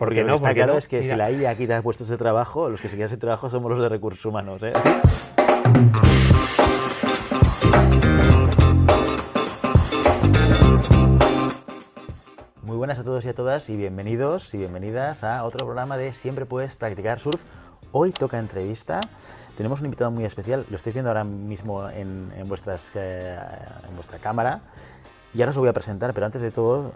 Porque lo que está claro es que Mira. si la IA quita puestos de trabajo, los que se quedan sin trabajo somos los de recursos humanos, ¿eh? Muy buenas a todos y a todas y bienvenidos y bienvenidas a otro programa de Siempre Puedes Practicar Surf. Hoy toca entrevista. Tenemos un invitado muy especial, lo estáis viendo ahora mismo en vuestra cámara. Y ahora os lo voy a presentar, pero antes de todo,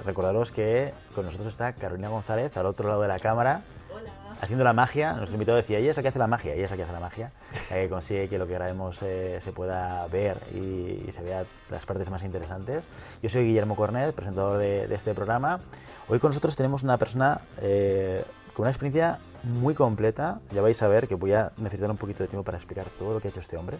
recordaros que con nosotros está Carolina González, al otro lado de la cámara. Hola. Haciendo la magia. Nuestro invitado decía, ella es la que hace la magia, ella es la que hace la magia, la que consigue que lo que grabemos se pueda ver y se vea las partes más interesantes. Yo soy Guillermo Cornet, presentador de este programa. Hoy con nosotros tenemos una persona con una experiencia muy completa. Ya vais a ver que voy a necesitar un poquito de tiempo para explicar todo lo que ha hecho este hombre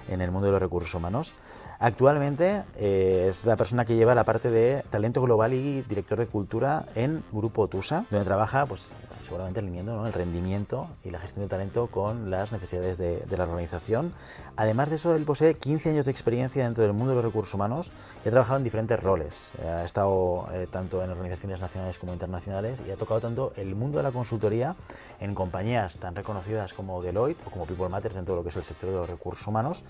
en el mundo de los recursos humanos. Actualmente es la persona que lleva la parte de talento global y director de cultura en Grupo Tusa, donde trabaja pues seguramente alineando, ¿no?, el rendimiento y la gestión de talento con las necesidades de la organización. Además de eso, él posee 15 años de experiencia dentro del mundo de los recursos humanos y ha trabajado en diferentes roles. Ha estado tanto en organizaciones nacionales como internacionales y ha tocado tanto el mundo de la consultoría en compañías tan reconocidas como Deloitte o como People Matters dentro de lo que es el sector de los recursos humanos,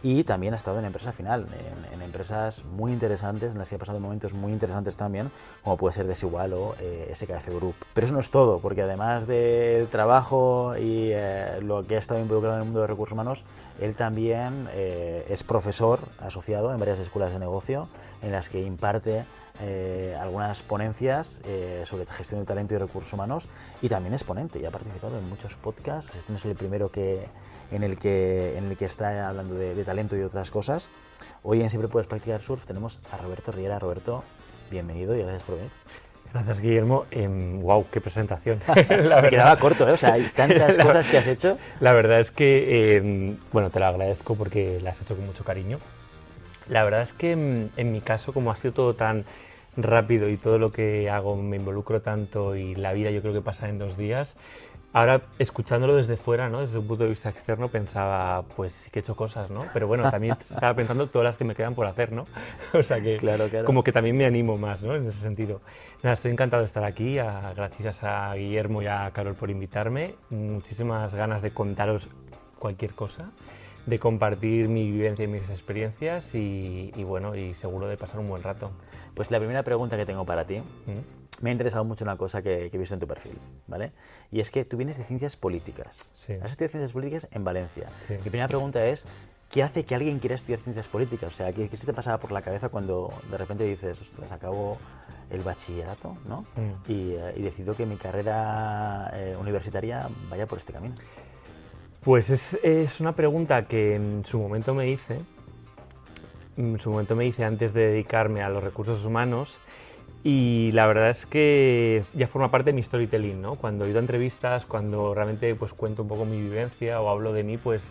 y también ha estado en empresa final, en empresas muy interesantes en las que ha pasado momentos muy interesantes también, como puede ser Desigual o SKF Group. Pero eso no es todo, porque además del trabajo y lo que ha estado involucrado en el mundo de recursos humanos, él también es profesor asociado en varias escuelas de negocio en las que imparte algunas ponencias sobre gestión de talento y recursos humanos, y también es ponente y ha participado en muchos podcasts. Este no es el primero en el que está hablando de talento y otras cosas. Hoy en Siempre Puedes Practicar Surf tenemos a Roberto Riera. Roberto, bienvenido y gracias por venir. Gracias, Guillermo. Wow, qué presentación. Me quedaba corto, ¿eh? O sea, hay tantas cosas que has hecho. La verdad es que, bueno, te lo agradezco porque la has hecho con mucho cariño. La verdad es que en mi caso, como ha sido todo tan rápido y todo lo que hago me involucro tanto y la vida yo creo que pasa en 2 días, ahora escuchándolo desde fuera, ¿no?, desde un punto de vista externo, pensaba, pues sí que he hecho cosas, ¿no? Pero bueno, también estaba pensando todas las que me quedan por hacer, ¿no? O sea que Claro. como que también me animo más, ¿no?, en ese sentido. Nada, estoy encantado de estar aquí, gracias a Guillermo y a Carol por invitarme. Muchísimas ganas de contaros cualquier cosa, de compartir mi vivencia y mis experiencias y bueno, y seguro de pasar un buen rato. Pues la primera pregunta que tengo para ti, me ha interesado mucho una cosa que he visto en tu perfil, ¿vale? Y es que tú vienes de ciencias políticas. Sí. Has estudiado ciencias políticas en Valencia. Sí. Mi primera pregunta es, ¿qué hace que alguien quiera estudiar ciencias políticas? O sea, ¿qué se te pasaba por la cabeza cuando de repente dices, ostras, acabo el bachillerato, ¿no? Y decido que mi carrera universitaria vaya por este camino? Pues es una pregunta que en su momento me hice. Antes de dedicarme a los recursos humanos, y la verdad es que ya forma parte de mi storytelling, ¿no? Cuando he ido a entrevistas, cuando realmente pues cuento un poco mi vivencia o hablo de mí, pues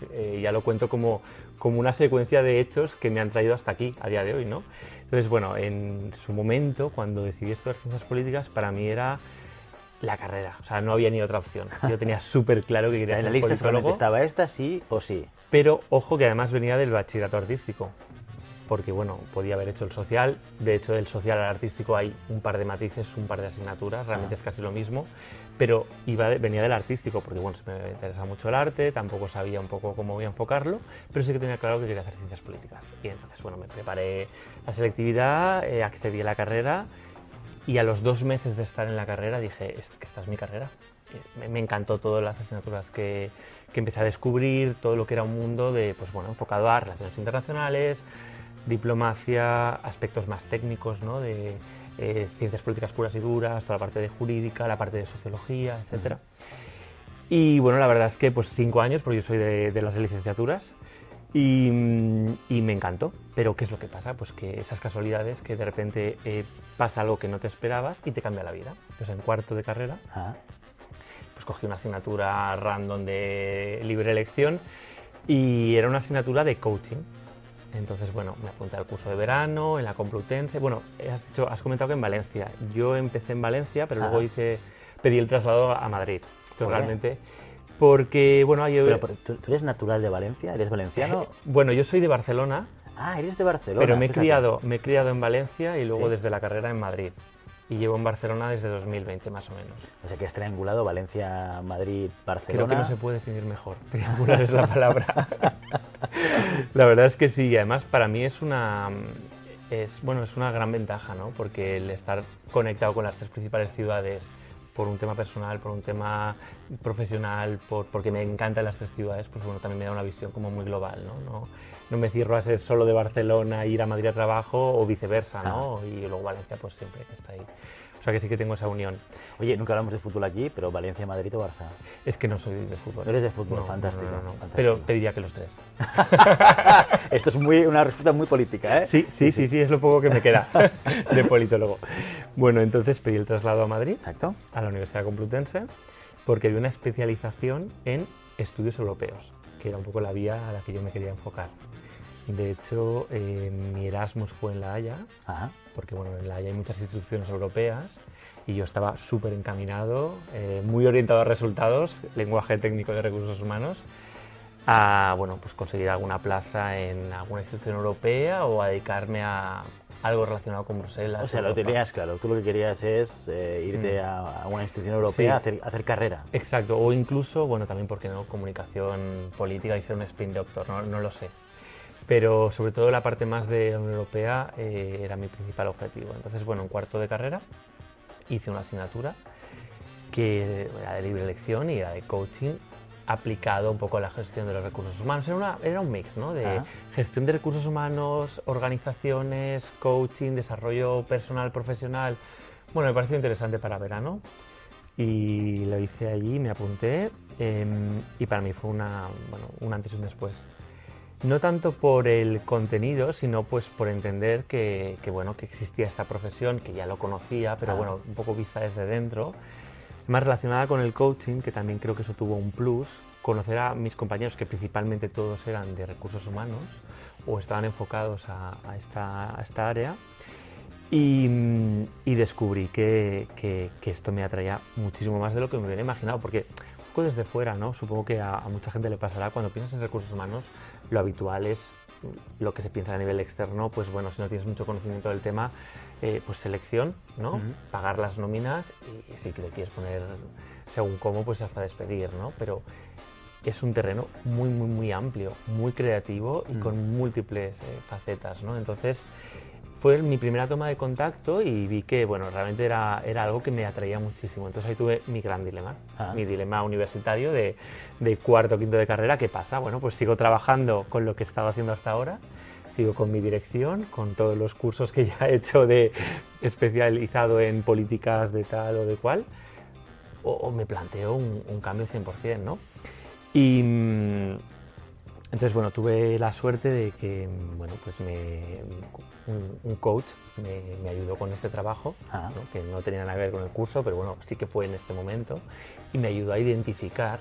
ya lo cuento como una secuencia de hechos que me han traído hasta aquí, a día de hoy, ¿no? Entonces, bueno, en su momento, cuando decidí estudiar ciencias políticas, para mí era la carrera, o sea, no había ni otra opción. Yo tenía súper claro que quería En la ser lista politólogo, solamente estaba esta, sí o sí. pero ojo que además venía del bachillerato artístico, porque bueno, podía haber hecho el social. De hecho, del social al artístico hay un par de matices, un par de asignaturas, realmente es casi lo mismo, pero venía del artístico porque bueno, me interesa mucho el arte, tampoco sabía un poco cómo voy a enfocarlo, pero sí que tenía claro que quería hacer ciencias políticas. Y entonces, bueno, me preparé la selectividad, accedí a la carrera, y a los 2 meses de estar en la carrera dije, que esta es mi carrera. Me encantó todas las asignaturas que empecé a descubrir, todo lo que era un mundo de, pues bueno, enfocado a relaciones internacionales, diplomacia, aspectos más técnicos, ¿no?, de ciencias políticas puras y duras, toda la parte de jurídica, la parte de sociología, etc. Y bueno, la verdad es que pues 5 años, porque yo soy de las licenciaturas, y me encantó. Pero ¿qué es lo que pasa? Pues que esas casualidades, que de repente pasa algo que no te esperabas y te cambia la vida. Entonces, en 4º de carrera, pues cogí una asignatura random de libre elección y era una asignatura de coaching. Entonces, bueno, me apunté al curso de verano, en la Complutense. Bueno, has comentado que en Valencia. Yo empecé en Valencia, pero luego pedí el traslado a Madrid. Entonces, realmente, porque, bueno... Pero, ¿tú eres natural de Valencia? ¿Eres valenciano? Bueno, yo soy de Barcelona. Ah, eres de Barcelona. Pero me he criado en Valencia y luego Sí. desde la carrera en Madrid. y llevo en Barcelona desde 2020 más o menos. O sea que es triangulado Valencia, Madrid, Barcelona. Creo que no se puede definir mejor. Triangular es la palabra. La verdad es que sí, y además para mí es una gran ventaja, ¿no? Porque el estar conectado con las tres principales ciudades por un tema personal, por un tema profesional, porque me encantan las tres ciudades, pues bueno, también me da una visión como muy global, ¿no? No me cierro a ser solo de Barcelona, ir a Madrid a trabajo o viceversa, ¿no? Y luego Valencia pues siempre está ahí. O sea que sí que tengo esa unión. Oye, nunca hablamos de fútbol aquí, pero Valencia, Madrid o Barça. Es que no soy de fútbol. No eres de fútbol, no, fantástico, no. fantástico. Pero te diría que los tres. Esto es una respuesta muy política, ¿eh? Sí, es lo poco que me queda de politólogo. Bueno, entonces pedí el traslado a Madrid, Exacto. a la Universidad Complutense, porque había una especialización en estudios europeos, que era un poco la vía a la que yo me quería enfocar. De hecho, mi Erasmus fue en La Haya, Ajá. porque bueno, en La Haya hay muchas instituciones europeas y yo estaba súper encaminado, muy orientado a resultados, lenguaje técnico de recursos humanos, a pues conseguir alguna plaza en alguna institución europea o a dedicarme a algo relacionado con Bruselas. O sea, lo tenías claro, tú lo que querías es irte a una institución europea, Sí. a hacer carrera. Exacto, o incluso, también, ¿por qué no?, comunicación política y ser un spin doctor, no lo sé. Pero sobre todo la parte más de la Unión Europea era mi principal objetivo. Entonces, en cuarto de carrera hice una asignatura que era de libre elección y era de coaching aplicado un poco a la gestión de los recursos humanos. Era un mix, ¿no? De gestión de recursos humanos, organizaciones, coaching, desarrollo personal, profesional. Me pareció interesante para verano y lo hice allí, me apunté y para mí fue un antes y un después. No tanto por el contenido, sino pues por entender que existía esta profesión, que ya lo conocía, pero un poco vista desde dentro, más relacionada con el coaching, que también creo que eso tuvo un plus, conocer a mis compañeros, que principalmente todos eran de recursos humanos o estaban enfocados a esta área, y descubrí que esto me atraía muchísimo más de lo que me hubiera imaginado, porque un poco desde fuera, ¿no? Supongo que a mucha gente le pasará, cuando piensas en recursos humanos, lo habitual es lo que se piensa a nivel externo, pues si no tienes mucho conocimiento del tema, pues selección, ¿no? Pagar las nóminas y si te quieres poner según cómo, pues hasta despedir, ¿no? Pero es un terreno muy, muy, muy amplio, muy creativo y con múltiples facetas, ¿no? Entonces fue mi primera toma de contacto y vi que realmente era algo que me atraía muchísimo. Entonces ahí tuve mi gran dilema, mi dilema universitario de cuarto o quinto de carrera. ¿Qué pasa? Pues sigo trabajando con lo que he estado haciendo hasta ahora, sigo con mi dirección, con todos los cursos que ya he hecho de especializado en políticas de tal o de cual, o me planteo un cambio 100%, ¿no? Y entonces, tuve la suerte de que un coach me ayudó con este trabajo, ¿no? Que no tenía nada que ver con el curso, pero sí que fue en este momento, y me ayudó a identificar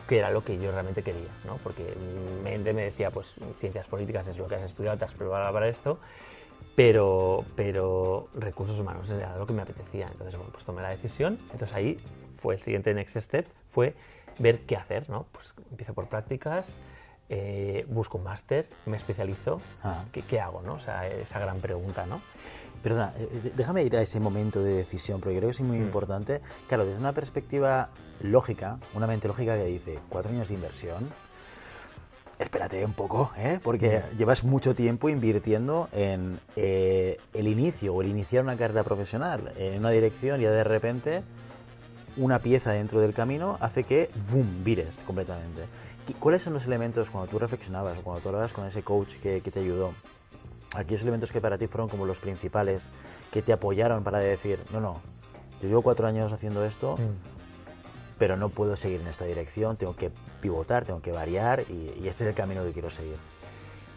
qué era lo que yo realmente quería, ¿no? Porque mi mente me decía, pues ciencias políticas es lo que has estudiado, te has preparado para esto, pero recursos humanos era lo que me apetecía. Entonces, pues tomé la decisión. Entonces ahí fue el siguiente next step, fue ver qué hacer, ¿no? Pues empiezo por prácticas, busco un máster, me especializo. ¿Qué hago, no? O sea, esa gran pregunta, ¿no? Perdona, déjame ir a ese momento de decisión, porque creo que es muy importante. Claro, desde una perspectiva lógica, una mente lógica que dice 4 años de inversión, espérate un poco, porque llevas mucho tiempo invirtiendo en el inicio o el iniciar una carrera profesional en una dirección, y de repente una pieza dentro del camino hace que ¡boom!, vires completamente. ¿Cuáles son los elementos, cuando tú reflexionabas o cuando tú hablabas con ese coach que te ayudó, aquellos elementos que para ti fueron como los principales, que te apoyaron para decir, no, yo llevo 4 años haciendo esto, pero no puedo seguir en esta dirección, tengo que pivotar, tengo que variar, y este es el camino que quiero seguir?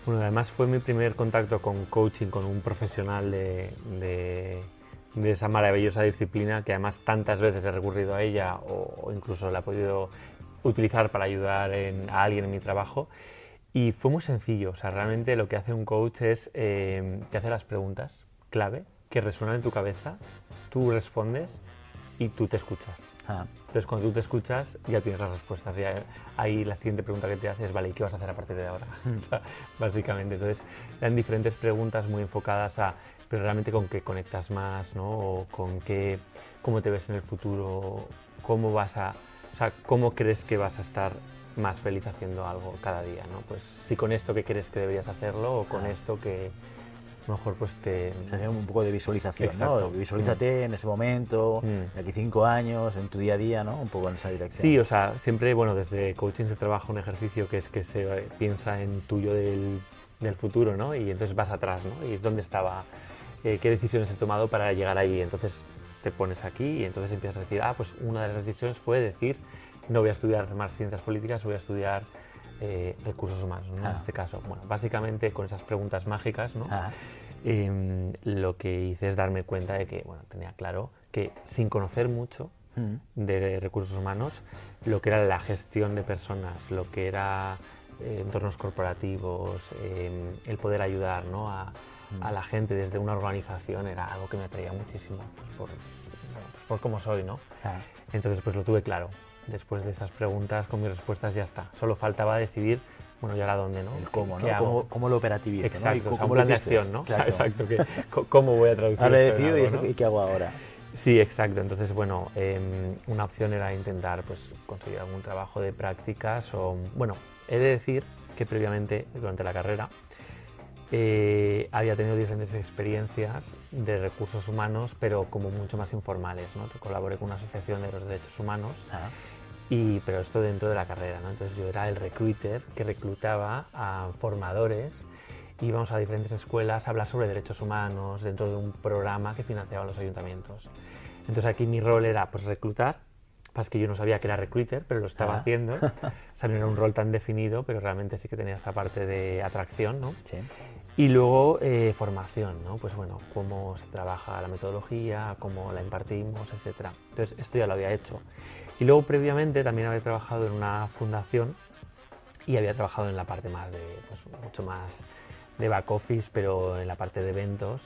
Además fue mi primer contacto con coaching, con un profesional de esa maravillosa disciplina, que además tantas veces he recurrido a ella o incluso la he podido utilizar para ayudar a alguien en mi trabajo. Y fue muy sencillo, o sea, realmente lo que hace un coach es te hace las preguntas clave que resuenan en tu cabeza, tú respondes y tú te escuchas. Entonces, cuando tú te escuchas, ya tienes las respuestas. Ya ahí la siguiente pregunta que te haces es, vale, ¿y qué vas a hacer a partir de ahora? O sea, básicamente, entonces, eran diferentes preguntas muy enfocadas a pero realmente con qué conectas más, ¿no? O con qué, cómo te ves en el futuro, cómo vas a, o sea, cómo crees que vas a estar más feliz haciendo algo cada día, ¿no? Pues si con esto que crees que deberías hacerlo o con esto que a lo mejor pues te... Se hace un poco de visualización, Exacto. ¿no? Visualízate en ese momento, de aquí 5 años, en tu día a día, ¿no? Un poco en esa dirección. Sí, o sea, siempre, bueno, desde coaching se trabaja un ejercicio que es que se piensa en tuyo del futuro, ¿no? Y entonces vas atrás, ¿no? Y es dónde estaba, qué decisiones he tomado para llegar ahí. Entonces te pones aquí y entonces empiezas a decir, ah, pues una de las decisiones fue decir, no voy a estudiar más ciencias políticas, voy a estudiar recursos humanos, ¿no? En este caso. Bueno, básicamente con esas preguntas mágicas, ¿no? Lo que hice es darme cuenta de que, bueno, tenía claro que sin conocer mucho de recursos humanos, lo que era la gestión de personas, lo que era entornos corporativos, el poder ayudar, ¿no? a la gente desde una organización era algo que me atraía muchísimo, pues por cómo soy, ¿no? Entonces pues lo tuve claro. Después de esas preguntas, con mis respuestas ya está. Solo faltaba decidir, bueno, ¿y ahora dónde, no? El cómo, ¿Qué ¿no? ¿Cómo lo operativizo? Exacto, ¿no? o sea, un plan de acción, ¿no? Claro. Exacto, ¿cómo voy a traducir Ahora he esto en decidido algo, ¿no? y qué hago ahora. Sí, exacto. Entonces, bueno, una opción era intentar pues, conseguir algún trabajo de prácticas o, bueno, he de decir que previamente, durante la carrera, había tenido diferentes experiencias de recursos humanos, pero como mucho más informales, ¿no? Colaboré con una asociación de los derechos humanos, pero esto dentro de la carrera, ¿no? Entonces yo era el recruiter que reclutaba a formadores, íbamos a diferentes escuelas a hablar sobre derechos humanos dentro de un programa que financiaban los ayuntamientos. Entonces aquí mi rol era pues reclutar, pasa que yo no sabía que era recruiter, pero lo estaba haciendo, o sea, no era un rol tan definido, pero realmente sí que tenía esta parte de atracción, ¿no? Sí. Y luego formación, ¿no? Pues bueno, cómo se trabaja la metodología, cómo la impartimos, etc. Entonces esto ya lo había hecho. Y luego previamente también había trabajado en una fundación y había trabajado en la parte más de, pues, mucho más de back office, pero en la parte de eventos.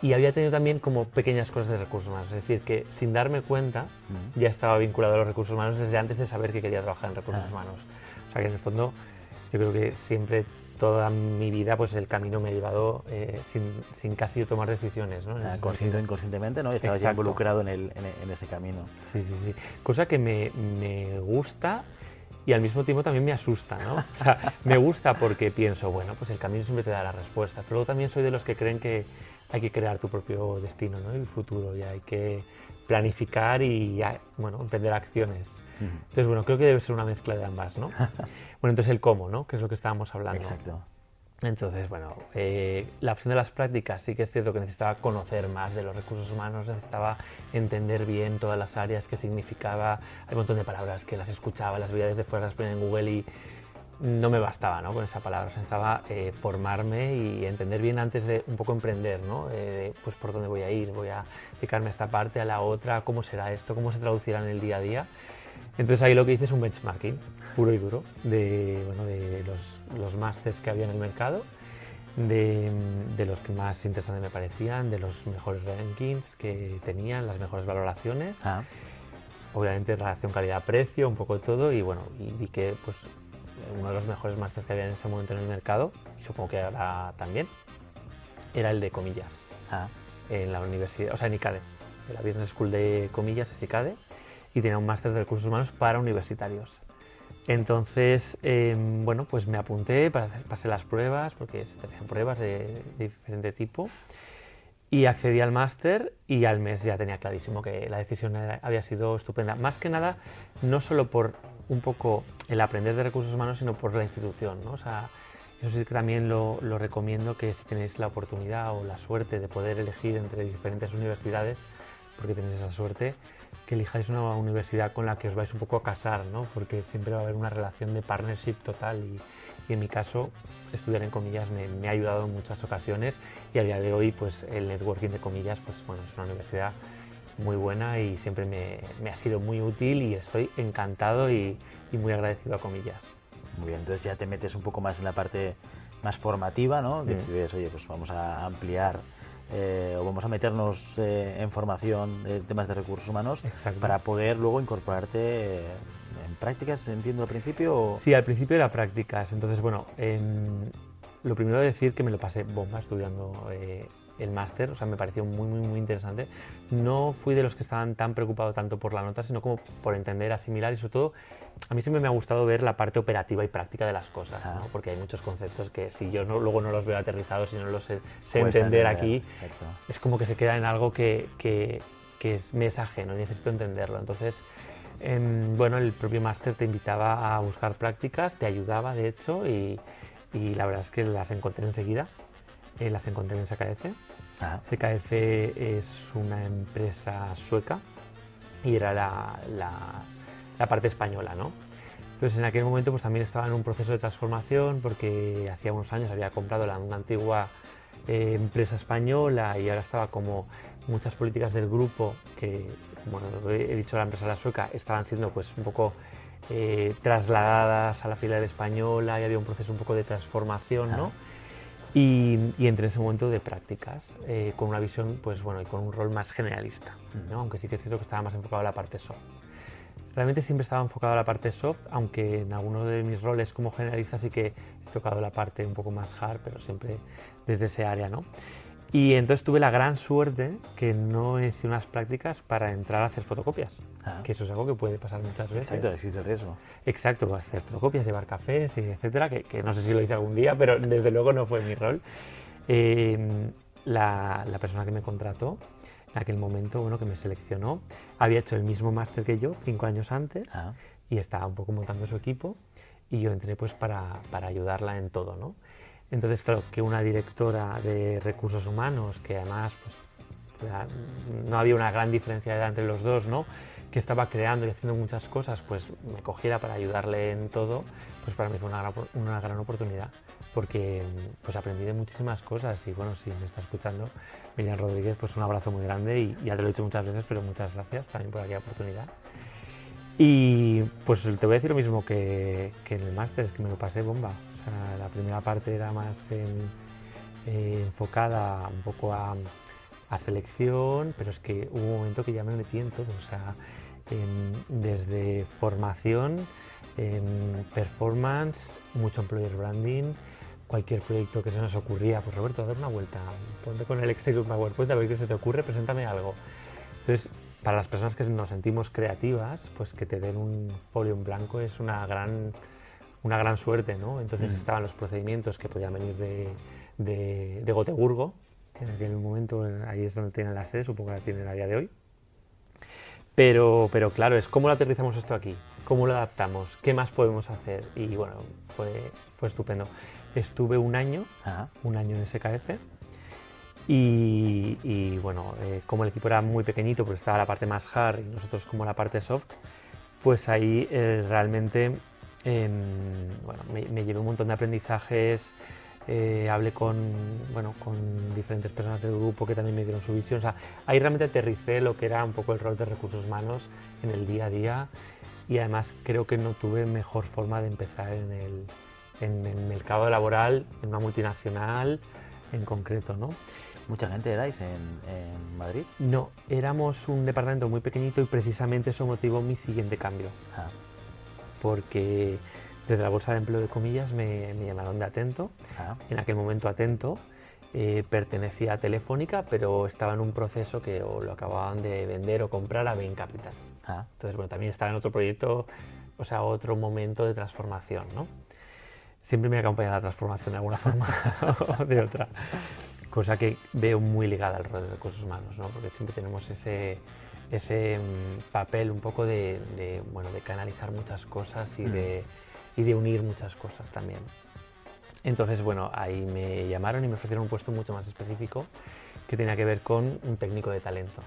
Y había tenido también como pequeñas cosas de recursos humanos, es decir, que sin darme cuenta ya estaba vinculado a los recursos humanos desde antes de saber que quería trabajar en recursos humanos. O sea que en el fondo yo creo que siempre, toda mi vida, pues el camino me ha llevado sin casi tomar decisiones, ¿no? Consciente o inconscientemente, ¿no? Y estabas ya involucrado en ese camino. Sí, sí, sí. Cosa que me gusta y al mismo tiempo también me asusta, ¿no? O sea, me gusta porque pienso, bueno, pues el camino siempre te da la respuesta, pero luego también soy de los que creen que hay que crear tu propio destino, ¿no? Y el futuro, y hay que planificar y, bueno, emprender acciones. Entonces, bueno, creo que debe ser una mezcla de ambas, ¿no? Bueno, entonces el cómo, ¿no? Que es lo que estábamos hablando. Exacto. Entonces, bueno, la opción de las prácticas sí que es cierto que necesitaba conocer más de los recursos humanos, necesitaba entender bien todas las áreas, qué significaba, hay un montón de palabras que las escuchaba, las veía desde fuera, las ponía en Google y no me bastaba, ¿no? Con esa palabra, o sea, necesitaba formarme y entender bien antes de un poco emprender, ¿no? Pues por dónde voy a ir, voy a dedicarme a esta parte, a la otra, cómo será esto, cómo se traducirá en el día a día. Entonces ahí lo que hice es un benchmarking puro y duro de los másters que había en el mercado, de los que más interesantes me parecían, de los mejores rankings que tenían, las mejores valoraciones, obviamente relación calidad-precio, un poco todo, y bueno, y vi que pues, uno de los mejores másters que había en ese momento en el mercado, y supongo que ahora también, era el de Comillas, en la universidad, o sea, en ICADE, la Business School de Comillas es ICADE, y tenía un máster de recursos humanos para universitarios. Entonces, bueno, pues me apunté, pasé las pruebas, porque se te hacían pruebas de diferente tipo, y accedí al máster y al mes ya tenía clarísimo que la decisión había sido estupenda. Más que nada, no solo por un poco el aprender de recursos humanos, sino por la institución, ¿no? O sea, eso sí que también lo recomiendo, que si tenéis la oportunidad o la suerte de poder elegir entre diferentes universidades, porque tenéis esa suerte, que elijáis una universidad con la que os vais un poco a casar, ¿no? Porque siempre va a haber una relación de partnership total y en mi caso estudiar en Comillas me ha ayudado en muchas ocasiones y a día de hoy pues el networking de Comillas pues bueno, es una universidad muy buena y siempre me ha sido muy útil y estoy encantado y muy agradecido a Comillas. Muy bien, entonces ya te metes un poco más en la parte más formativa, ¿no? Decides, oye, pues vamos a ampliar o vamos a meternos en formación de temas de recursos humanos. Exacto. Para poder luego incorporarte en prácticas, entiendo al principio. ¿O? Sí, al principio era prácticas, entonces bueno, lo primero de decir que me lo pasé bomba estudiando el máster, o sea, me pareció muy interesante. No fui de los que estaban tan preocupados tanto por la nota, sino como por entender, asimilar y sobre todo, a mí siempre me ha gustado ver la parte operativa y práctica de las cosas, ¿no? Porque hay muchos conceptos que si yo luego no los veo aterrizados, si no los sé entender aquí, exacto. Es como que se queda en algo que me es ajeno y necesito entenderlo. Entonces, bueno, el propio máster te invitaba a buscar prácticas, te ayudaba de hecho y la verdad es que las encontré enseguida, las encontré en SKF. SKF es una empresa sueca y era la parte española, ¿no? Entonces en aquel momento pues también estaba en un proceso de transformación porque hacía unos años había comprado una antigua empresa española y ahora estaba como muchas políticas del grupo que, como he dicho, la empresa sueca estaban siendo pues un poco trasladadas a la filial española y había un proceso un poco de transformación, ¿no? Y entré en ese momento de prácticas con una visión, pues bueno, y con un rol más generalista, ¿no? Aunque sí que es cierto que estaba más enfocado a la parte soft. Realmente siempre estaba enfocado a la parte soft, aunque en algunos de mis roles como generalista sí que he tocado la parte un poco más hard, pero siempre desde ese área, ¿no? Y entonces tuve la gran suerte que no hice unas prácticas para entrar a hacer fotocopias, que eso es algo que puede pasar muchas veces. Exacto, existe el riesgo. Exacto, hacer fotocopias, llevar cafés, etcétera, que no sé si lo hice algún día, pero desde luego no fue mi rol. La persona que me contrató en aquel momento, bueno, que me seleccionó, había hecho el mismo máster que yo 5 años antes y estaba un poco montando su equipo y yo entré pues para ayudarla en todo, ¿no? Entonces, claro, que una directora de recursos humanos, que además pues, no había una gran diferencia de edad entre los dos, ¿no? Que estaba creando y haciendo muchas cosas, pues me cogiera para ayudarle en todo, pues para mí fue una gran oportunidad, porque pues aprendí de muchísimas cosas y bueno, si me está escuchando, Miriam Rodríguez, pues un abrazo muy grande y ya te lo he dicho muchas veces, pero muchas gracias también por aquella oportunidad. Y pues te voy a decir lo mismo que en el máster, es que me lo pasé bomba. O sea, la primera parte era más enfocada un poco a selección, pero es que hubo un momento que ya me metí en todo. O sea, desde formación, performance, mucho employer branding, cualquier proyecto que se nos ocurría. Pues Roberto, a dar una vuelta, ponte con el Excel y un PowerPoint a ver qué se te ocurre, preséntame algo. Entonces, para las personas que nos sentimos creativas, pues que te den un folio en blanco es una gran suerte, ¿no? Entonces estaban los procedimientos que podían venir de Gotemburgo, en aquel momento ahí es donde tienen la sede, supongo que la tienen a día de hoy. Pero claro, es cómo lo aterrizamos esto aquí, cómo lo adaptamos, qué más podemos hacer. Y bueno, fue estupendo. Estuve un año en SKF. Y bueno, como el equipo era muy pequeñito, porque estaba la parte más hard y nosotros como la parte soft, pues ahí realmente bueno, me llevé un montón de aprendizajes, hablé con diferentes personas del grupo que también me dieron su visión. O sea, ahí realmente aterricé lo que era un poco el rol de recursos humanos en el día a día y además creo que no tuve mejor forma de empezar en el mercado laboral, en una multinacional en concreto, ¿no? ¿Mucha gente erais en Madrid? No, éramos un departamento muy pequeñito y precisamente eso motivó mi siguiente cambio. Porque desde la Bolsa de Empleo de Comillas me llamaron de Atento. En aquel momento Atento pertenecía a Telefónica, pero estaba en un proceso que o lo acababan de vender o comprar a Bain Capital. Entonces, bueno, también estaba en otro proyecto, o sea, otro momento de transformación, ¿no? Siempre me acompaña la transformación de alguna forma o de otra. Cosa que veo muy ligada al rol de recursos humanos, ¿no? Porque siempre tenemos ese papel un poco de canalizar muchas cosas y de unir muchas cosas también. Entonces, bueno, ahí me llamaron y me ofrecieron un puesto mucho más específico que tenía que ver con un técnico de talento.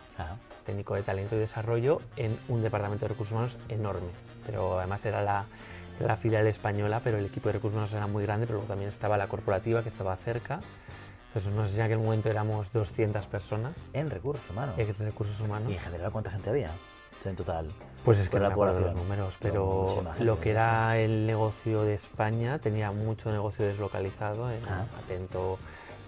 Técnico de talento y desarrollo en un departamento de recursos humanos enorme, pero además era la filial española, pero el equipo de recursos humanos era muy grande, pero luego también estaba la corporativa que estaba cerca. Entonces, no sé si en aquel momento éramos 200 personas. ¿En recursos humanos? En recursos humanos. ¿Y en general cuánta gente había? O sea, en total. Pues es que no me acuerdo los números, pero lo que era el negocio de España tenía mucho negocio deslocalizado en Atento,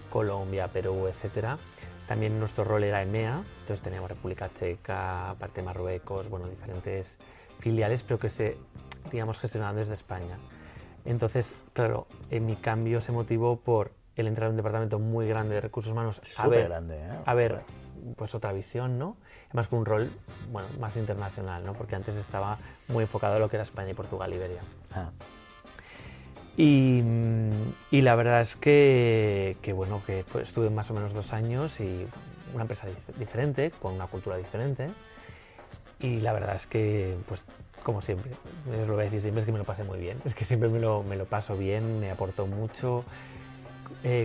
Colombia, Perú, etcétera. También nuestro rol era EMEA, entonces teníamos República Checa, parte de Marruecos, bueno, diferentes filiales, pero que se, digamos, gestionaban desde España. Entonces, claro, mi cambio se motivó por el entrar a un departamento muy grande de recursos humanos, Súper grande, a ver pues otra visión, ¿no? Además con un rol, bueno, más internacional, ¿no? Porque antes estaba muy enfocado a lo que era España y Portugal, Iberia. Ah. Y la verdad es que bueno, estuve más o menos 2 años y una empresa diferente, con una cultura diferente. Y la verdad es que, pues, como siempre, os lo voy a decir siempre, es que me lo pasé muy bien. Es que siempre me lo paso bien, me aportó mucho.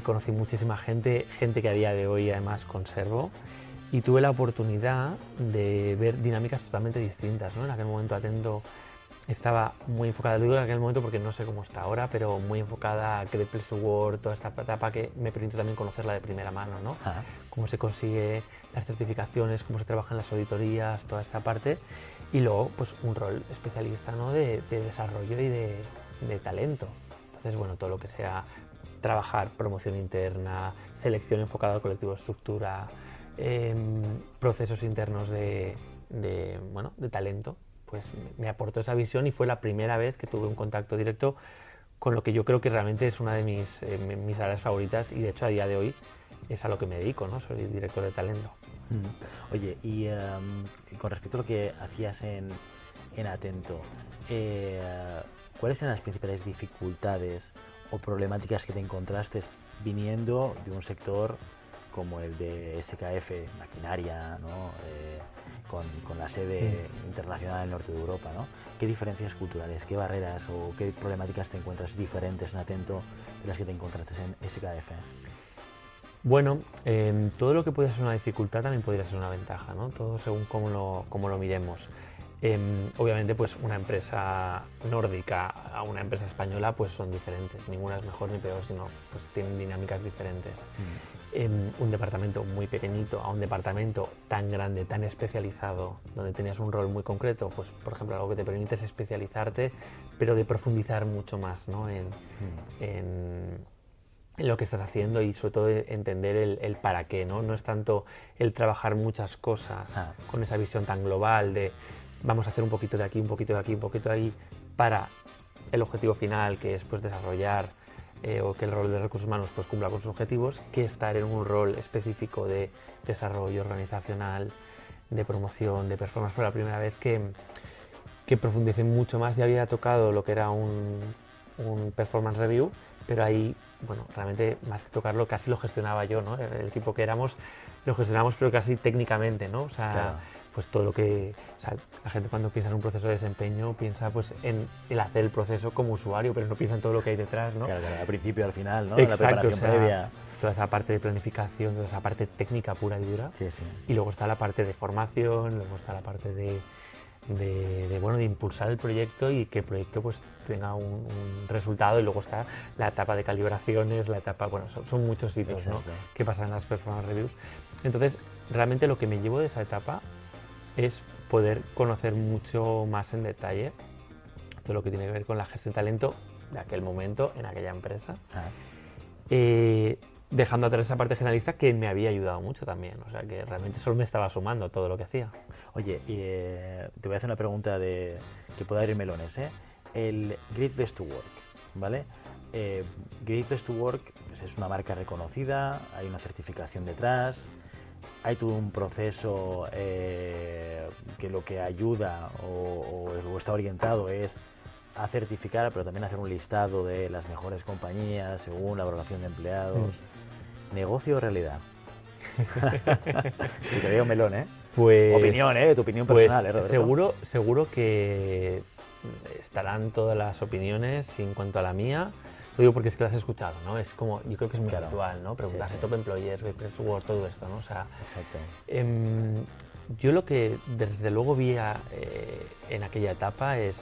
Conocí muchísima gente que a día de hoy además conservo. Y tuve la oportunidad de ver dinámicas totalmente distintas, ¿no? En aquel momento Atento estaba muy enfocada, lo digo en aquel momento porque no sé cómo está ahora, pero muy enfocada a Great Place to Work, toda esta etapa que me permite también conocerla de primera mano, ¿no? Cómo se consigue las certificaciones, cómo se trabajan las auditorías, toda esta parte. Y luego, pues un rol especialista, ¿no? de desarrollo y de talento. Entonces, bueno, todo lo que sea trabajar promoción interna, selección enfocada al colectivo de estructura, procesos internos de talento, pues me aportó esa visión y fue la primera vez que tuve un contacto directo con lo que yo creo que realmente es una de mis áreas favoritas y de hecho a día de hoy es a lo que me dedico, ¿no? Soy director de talento. Oye, y con respecto a lo que hacías en Atento, ¿cuáles eran las principales dificultades o problemáticas que te encontraste viniendo de un sector como el de SKF, maquinaria, ¿no? Con la sede internacional en el norte de Europa, ¿no? ¿Qué diferencias culturales, qué barreras o qué problemáticas te encuentras diferentes en Atento de las que te encontraste en SKF? Bueno, todo lo que puede ser una dificultad también podría ser una ventaja, ¿no? Todo según cómo lo miremos. Obviamente, pues una empresa nórdica a una empresa española pues son diferentes. Ninguna es mejor ni peor, sino pues tienen dinámicas diferentes. Un departamento muy pequeñito a un departamento tan grande, tan especializado, donde tenías un rol muy concreto, pues por ejemplo algo que te permite es especializarte, pero de profundizar mucho más, ¿no? en lo que estás haciendo y sobre todo entender el para qué, ¿no? No es tanto el trabajar muchas cosas con esa visión tan global de vamos a hacer un poquito de aquí, un poquito de aquí, un poquito de ahí para el objetivo final, que es pues desarrollar o que el rol de recursos humanos pues cumpla con sus objetivos, que estar en un rol específico de desarrollo organizacional, de promoción, de performance. Fue la primera vez que profundicé mucho más. Ya había tocado lo que era un performance review, pero ahí, bueno, realmente más que tocarlo casi lo gestionaba yo, ¿no? El equipo que éramos lo gestionamos pero casi técnicamente, ¿no? O sea, claro. Pues todo lo que... O sea, la gente cuando piensa en un proceso de desempeño piensa pues en el hacer el proceso como usuario, pero no piensa en todo lo que hay detrás, ¿no? Claro, al principio y al final, ¿no? Exacto, La preparación previa. Toda esa parte de planificación, toda esa parte técnica pura y dura. Sí, sí. Y luego está la parte de formación, luego está la parte de impulsar el proyecto y que el proyecto pues tenga un resultado, y luego está la etapa de calibraciones, la etapa, bueno, son muchos hitos, ¿no? Que pasan en las performance reviews. Entonces, realmente lo que me llevo de esa etapa es poder conocer mucho más en detalle todo lo que tiene que ver con la gestión de talento de aquel momento en aquella empresa. Dejando atrás esa parte generalista que me había ayudado mucho también, o sea que realmente solo me estaba sumando todo lo que hacía. Oye, te voy a hacer una pregunta que pueda abrir melones, ¿eh? El Great Place to Work, ¿vale? Great Place to Work pues, es una marca reconocida, hay una certificación detrás, hay todo un proceso que lo que ayuda o está orientado es a certificar, pero también a hacer un listado de las mejores compañías según la valoración de empleados. ¿Negocio o realidad? Y te veo melón, ¿eh? Pues, opinión, tu opinión personal, pues, Roberto. Seguro que estarán todas las opiniones y en cuanto a la mía, lo digo porque es que las he escuchado, ¿no? Es como, yo creo que es muy habitual, ¿no? Preguntarse sí, sí. Top Employers, Great Place to Work, todo esto, ¿no? O sea, exacto. Yo lo que desde luego vi en aquella etapa es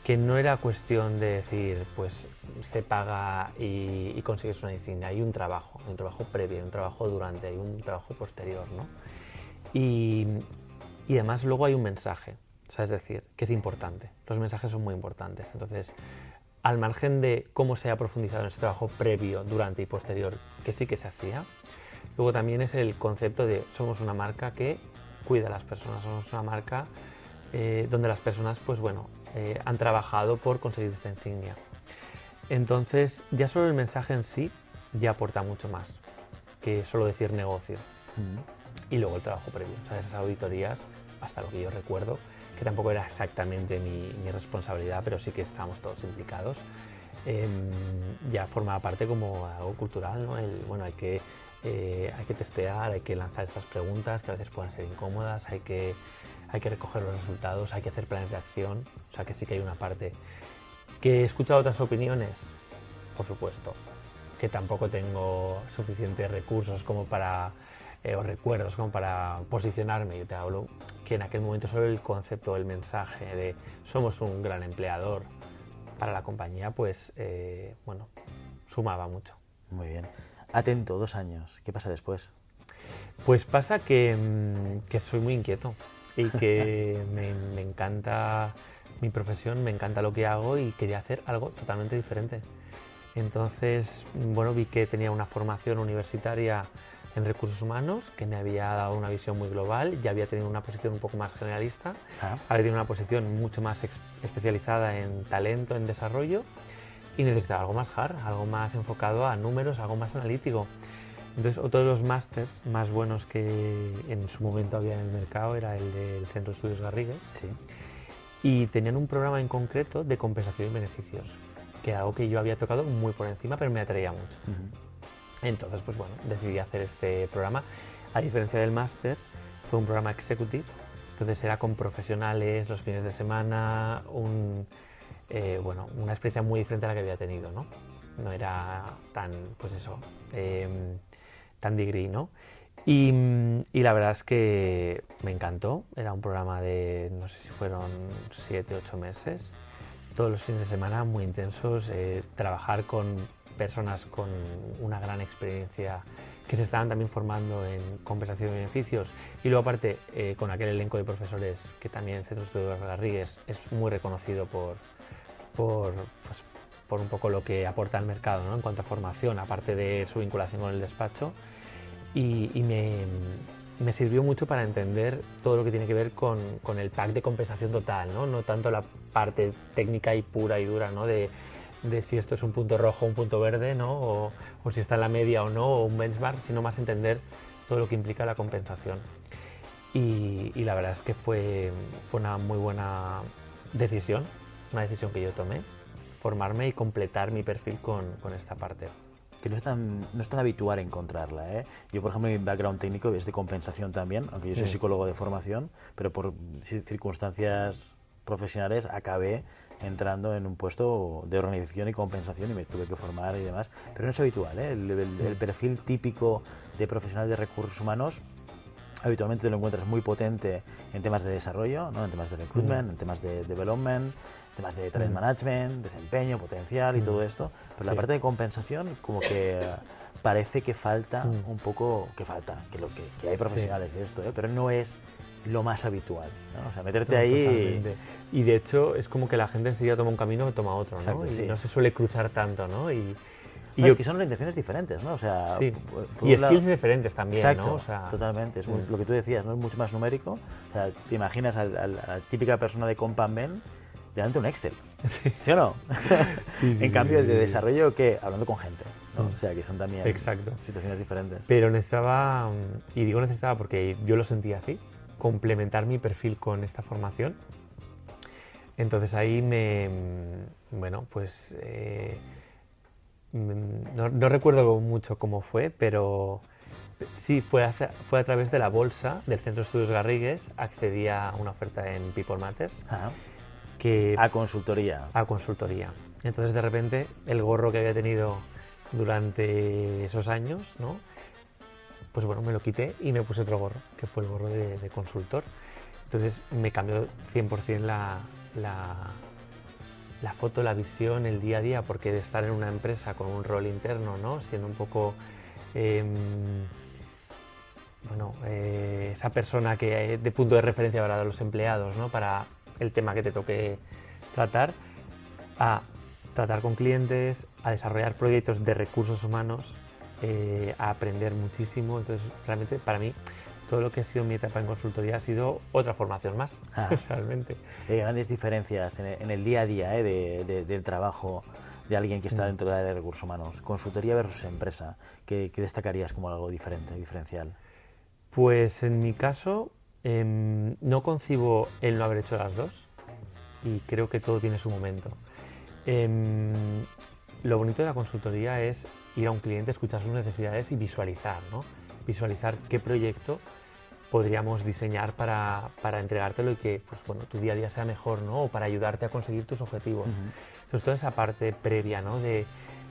que no era cuestión de decir, pues se paga y consigues una insignia. Hay un trabajo previo, hay un trabajo durante, hay un trabajo posterior, ¿no? Y además luego hay un mensaje, o sea, es decir, que es importante. Los mensajes son muy importantes. Entonces, al margen de cómo se ha profundizado en ese trabajo previo, durante y posterior, que sí que se hacía, luego también es el concepto de somos una marca que cuida a las personas, somos una marca donde las personas, pues bueno, han trabajado por conseguir esta insignia. Entonces, ya solo el mensaje en sí ya aporta mucho más que solo decir negocio. Y luego el trabajo previo, o sea, esas auditorías, hasta lo que yo recuerdo, que tampoco era exactamente mi responsabilidad, pero sí que estábamos todos implicados, ya formaba parte como algo cultural, ¿no? Bueno, hay que testear, hay que lanzar estas preguntas que a veces pueden ser incómodas, hay que recoger los resultados, hay que hacer planes de acción, o sea que sí que hay una parte. ¿Que he escuchado otras opiniones? Por supuesto, que tampoco tengo suficientes recursos como para, o recuerdos como para posicionarme. Yo te hablo que en aquel momento solo el concepto, el mensaje de somos un gran empleador para la compañía, pues bueno, sumaba mucho. Muy bien. Atento, 2 años. ¿Qué pasa después? Pues pasa que soy muy inquieto y que me encanta mi profesión, me encanta lo que hago y quería hacer algo totalmente diferente. Entonces, bueno, vi que tenía una formación universitaria en recursos humanos, que me había dado una visión muy global, ya había tenido una posición un poco más generalista, había tenido una posición mucho más especializada en talento, en desarrollo, y necesitaba algo más hard, algo más enfocado a números, algo más analítico. Entonces, otro de los másters más buenos que en su momento había en el mercado era el del Centro de Estudios Garrigues. Sí. Y tenían un programa en concreto de compensación y beneficios, que era algo que yo había tocado muy por encima, pero me atraía mucho. Entonces, pues bueno, decidí hacer este programa. A diferencia del máster, fue un programa executive, entonces era con profesionales los fines de semana, bueno, una experiencia muy diferente a la que había tenido, ¿no? No era tan, pues eso, tan degree, ¿no? Y la verdad es que me encantó, era un programa de, no sé si fueron 7 u 8 meses, todos los fines de semana muy intensos, trabajar con personas con una gran experiencia que se estaban también formando en compensación y beneficios, y luego aparte con aquel elenco de profesores que también el Centro de Estudios Garrigues es muy reconocido por un poco lo que aporta al mercado, ¿no? En cuanto a formación, aparte de su vinculación con el despacho, y me sirvió mucho para entender todo lo que tiene que ver con el pack de compensación total, ¿no? No tanto la parte técnica y pura y dura, ¿no? De si esto es un punto rojo o un punto verde, ¿no? O si está en la media o no, o un benchmark, sino más entender todo lo que implica la compensación. Y la verdad es que fue una muy buena decisión, una decisión que yo tomé, formarme y completar mi perfil con esta parte. Que no es tan habitual encontrarla, ¿eh? Yo, por ejemplo, mi background técnico es de compensación también, aunque yo soy psicólogo de formación, pero por circunstancias profesionales acabé entrando en un puesto de organización y compensación y me tuve que formar y demás, pero no es habitual, ¿eh? El perfil típico de profesional de recursos humanos habitualmente te lo encuentras muy potente en temas de desarrollo, ¿no? En temas de recruitment, en temas de development, temas de talent management, desempeño, potencial y todo esto, pero la parte de compensación como que parece que falta un poco, que hay profesionales de esto, ¿eh? Pero no es lo más habitual, ¿no? O sea, meterte ahí... Totalmente. Y de hecho es como que la gente enseguida toma un camino que toma otro, ¿no? Exacto, y no se suele cruzar tanto, ¿no? Es que son orientaciones diferentes, ¿no? O sea, sí. Y skills diferentes también, exacto, ¿no? O sea, totalmente. Es lo que tú decías, ¿no? Es mucho más numérico. O sea, te imaginas a la típica persona de Companben delante de un Excel. ¿Sí o no? En cambio, el de desarrollo, ¿qué? Hablando con gente, ¿no? O sea, que son también situaciones diferentes. Pero necesitaba, y digo necesitaba porque yo lo sentía así, complementar mi perfil con esta formación. Entonces ahí bueno, pues no recuerdo mucho cómo fue, pero sí, fue a través de la bolsa del Centro de Estudios Garrigues, accedí a una oferta en People Matters. A consultoría. A consultoría. Entonces de repente el gorro que había tenido durante esos años, ¿no? Pues bueno, me lo quité y me puse otro gorro, que fue el gorro de consultor. Entonces me cambió 100% la foto, la visión, el día a día, porque de estar en una empresa con un rol interno, ¿no? Siendo un poco esa persona que de punto de referencia para los empleados, ¿no? Para el tema que te toque tratar, a tratar con clientes, a desarrollar proyectos de recursos humanos, a aprender muchísimo. Entonces realmente para mí todo lo que ha sido mi etapa en consultoría ha sido otra formación más, realmente. Hay grandes diferencias en el día a día del trabajo de alguien que está dentro del área de recursos humanos? Consultoría versus empresa. ¿Qué destacarías como algo diferente, diferencial? Pues en mi caso, no concibo el no haber hecho las dos y creo que todo tiene su momento. Lo bonito de la consultoría es ir a un cliente, escuchar sus necesidades y visualizar, ¿no? Visualizar qué proyecto podríamos diseñar para entregártelo y que pues, bueno, tu día a día sea mejor, ¿no? O para ayudarte a conseguir tus objetivos. Entonces, toda esa parte previa, ¿no? de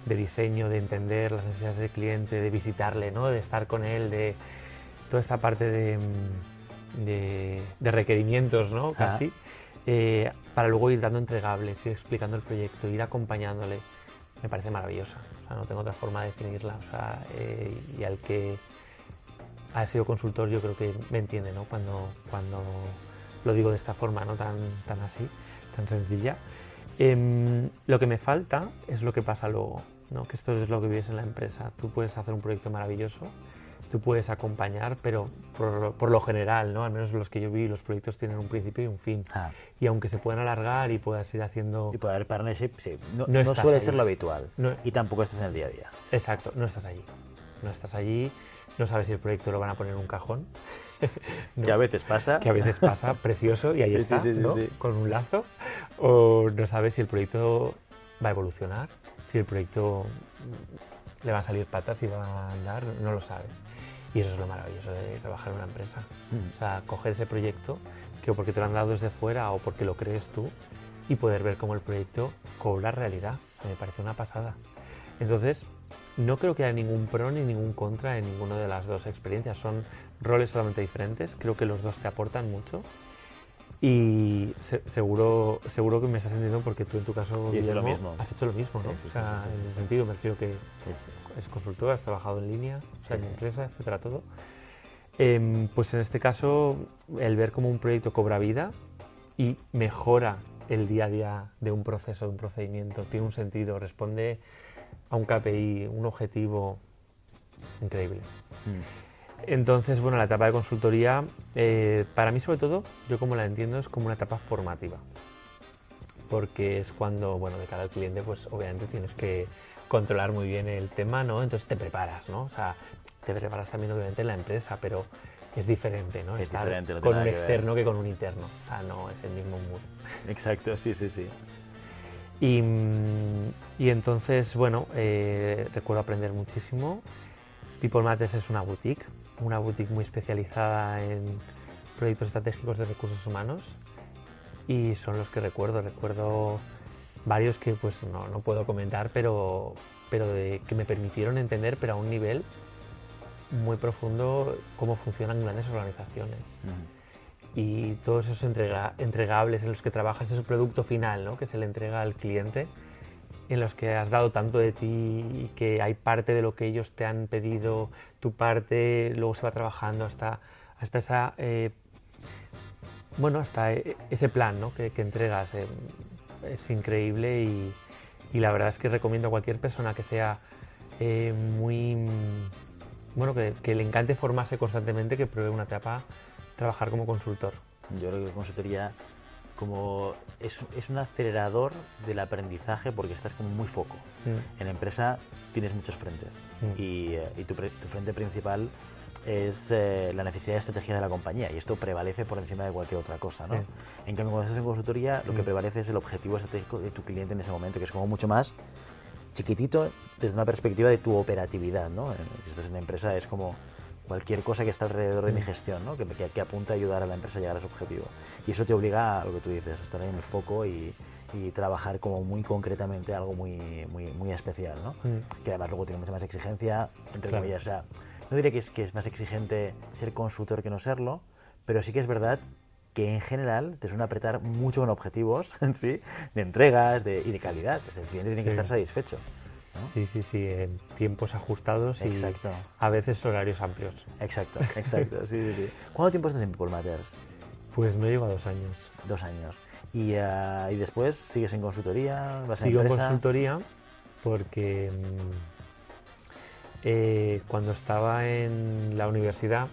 diseño, de entender las necesidades del cliente, de visitarle, ¿no? De estar con él, de toda esta parte de requerimientos, ¿no? Casi, para luego ir dando entregables, ir explicando el proyecto, ir acompañándole, me parece maravillosa. O sea, no tengo otra forma de definirla. O sea, y al que ha sido consultor yo creo que me entiende, ¿no? Cuando lo digo de esta forma, ¿no? tan así, tan sencilla. Lo que me falta es lo que pasa luego, ¿no? Que esto es lo que vives en la empresa. Tú puedes hacer un proyecto maravilloso, tú puedes acompañar, pero por lo general, ¿no? Al menos los que yo vi, los proyectos tienen un principio y un fin. Y aunque se puedan alargar y puedas ir haciendo... Y puede haber partnership, sí. No suele estás ahí. ser lo habitual. No. Y tampoco estás en el día a día. Exacto, no estás allí. No estás allí, no sabes si el proyecto lo van a poner en un cajón. No. Que a veces pasa. Que a veces pasa, precioso, y ahí está, ¿no? Con un lazo. O no sabes si el proyecto va a evolucionar, si el proyecto le van a salir patas y va a andar, no lo sabes. Y eso es lo maravilloso de trabajar en una empresa. O sea, coger ese proyecto, que o porque te lo han dado desde fuera o porque lo crees tú, y poder ver cómo el proyecto cobra realidad. Me parece una pasada. Entonces, no creo que haya ningún pro ni ningún contra en ninguna de las dos experiencias. Son roles totalmente diferentes. Creo que los dos te aportan mucho. Y seguro que me estás entendiendo porque tú en tu caso, Guillermo, lo mismo. Has hecho lo mismo, ¿no? Sí, o sea, en ese sentido me refiero que es consultor, has trabajado en línea, o sea, en empresa, etcétera, todo. Pues en este caso, el ver cómo un proyecto cobra vida y mejora el día a día de un proceso, de un procedimiento, tiene un sentido, responde a un KPI, un objetivo increíble. Entonces, bueno, la etapa de consultoría, para mí sobre todo, yo como la entiendo, es como una etapa formativa. Porque es cuando, bueno, de cara al cliente, pues obviamente tienes que controlar muy bien el tema, ¿no? Entonces te preparas, ¿no? O sea, te preparas también obviamente en la empresa, pero es diferente, ¿no? Es estar diferente, no con tiene un nada que externo ver. que con un interno. O sea, no es el mismo mood. Exacto, sí. Y entonces, bueno, recuerdo aprender muchísimo. People Matters es una boutique muy especializada en proyectos estratégicos de recursos humanos y son los que recuerdo varios que pues no puedo comentar, pero que me permitieron entender, pero a un nivel muy profundo, cómo funcionan grandes organizaciones. Y todos esos entregables en los que trabajas, ese producto final, ¿no? Que se le entrega al cliente, en los que has dado tanto de ti y que hay parte de lo que ellos te han pedido, tu parte, luego se va trabajando hasta esa, hasta ese plan, ¿no? que entregas. Es increíble y la verdad es que recomiendo a cualquier persona que sea que le encante formarse constantemente, que pruebe una etapa trabajar como consultor. Yo creo que la consultoría es un acelerador del aprendizaje porque estás como muy foco. En la empresa tienes muchos frentes y tu frente principal es la necesidad de estrategia de la compañía y esto prevalece por encima de cualquier otra cosa, ¿no? En cambio, cuando estás en consultoría, lo que prevalece es el objetivo estratégico de tu cliente en ese momento, que es como mucho más chiquitito desde una perspectiva de tu operatividad, ¿no? Si estás en la empresa es como cualquier cosa que está alrededor de mi gestión, ¿no? que apunta a ayudar a la empresa a llegar a su objetivo. Y eso te obliga a lo que tú dices, a estar ahí en el foco y trabajar como muy concretamente algo muy especial, ¿no? Que además luego tiene mucha más exigencia, entre comillas. O sea, no diré que es más exigente ser consultor que no serlo, pero sí que es verdad que en general te suele apretar mucho con objetivos, ¿sí? De entregas y de calidad. O sea, el cliente tiene que estar satisfecho, ¿no? Sí, en tiempos ajustados y a veces horarios amplios. Exacto, sí. ¿Cuánto tiempo estás en People Matters? Pues me llevo a 2 años. 2 años. ¿Y después sigues en consultoría? ¿Vas a Sigo empresa? en consultoría porque cuando estaba en la universidad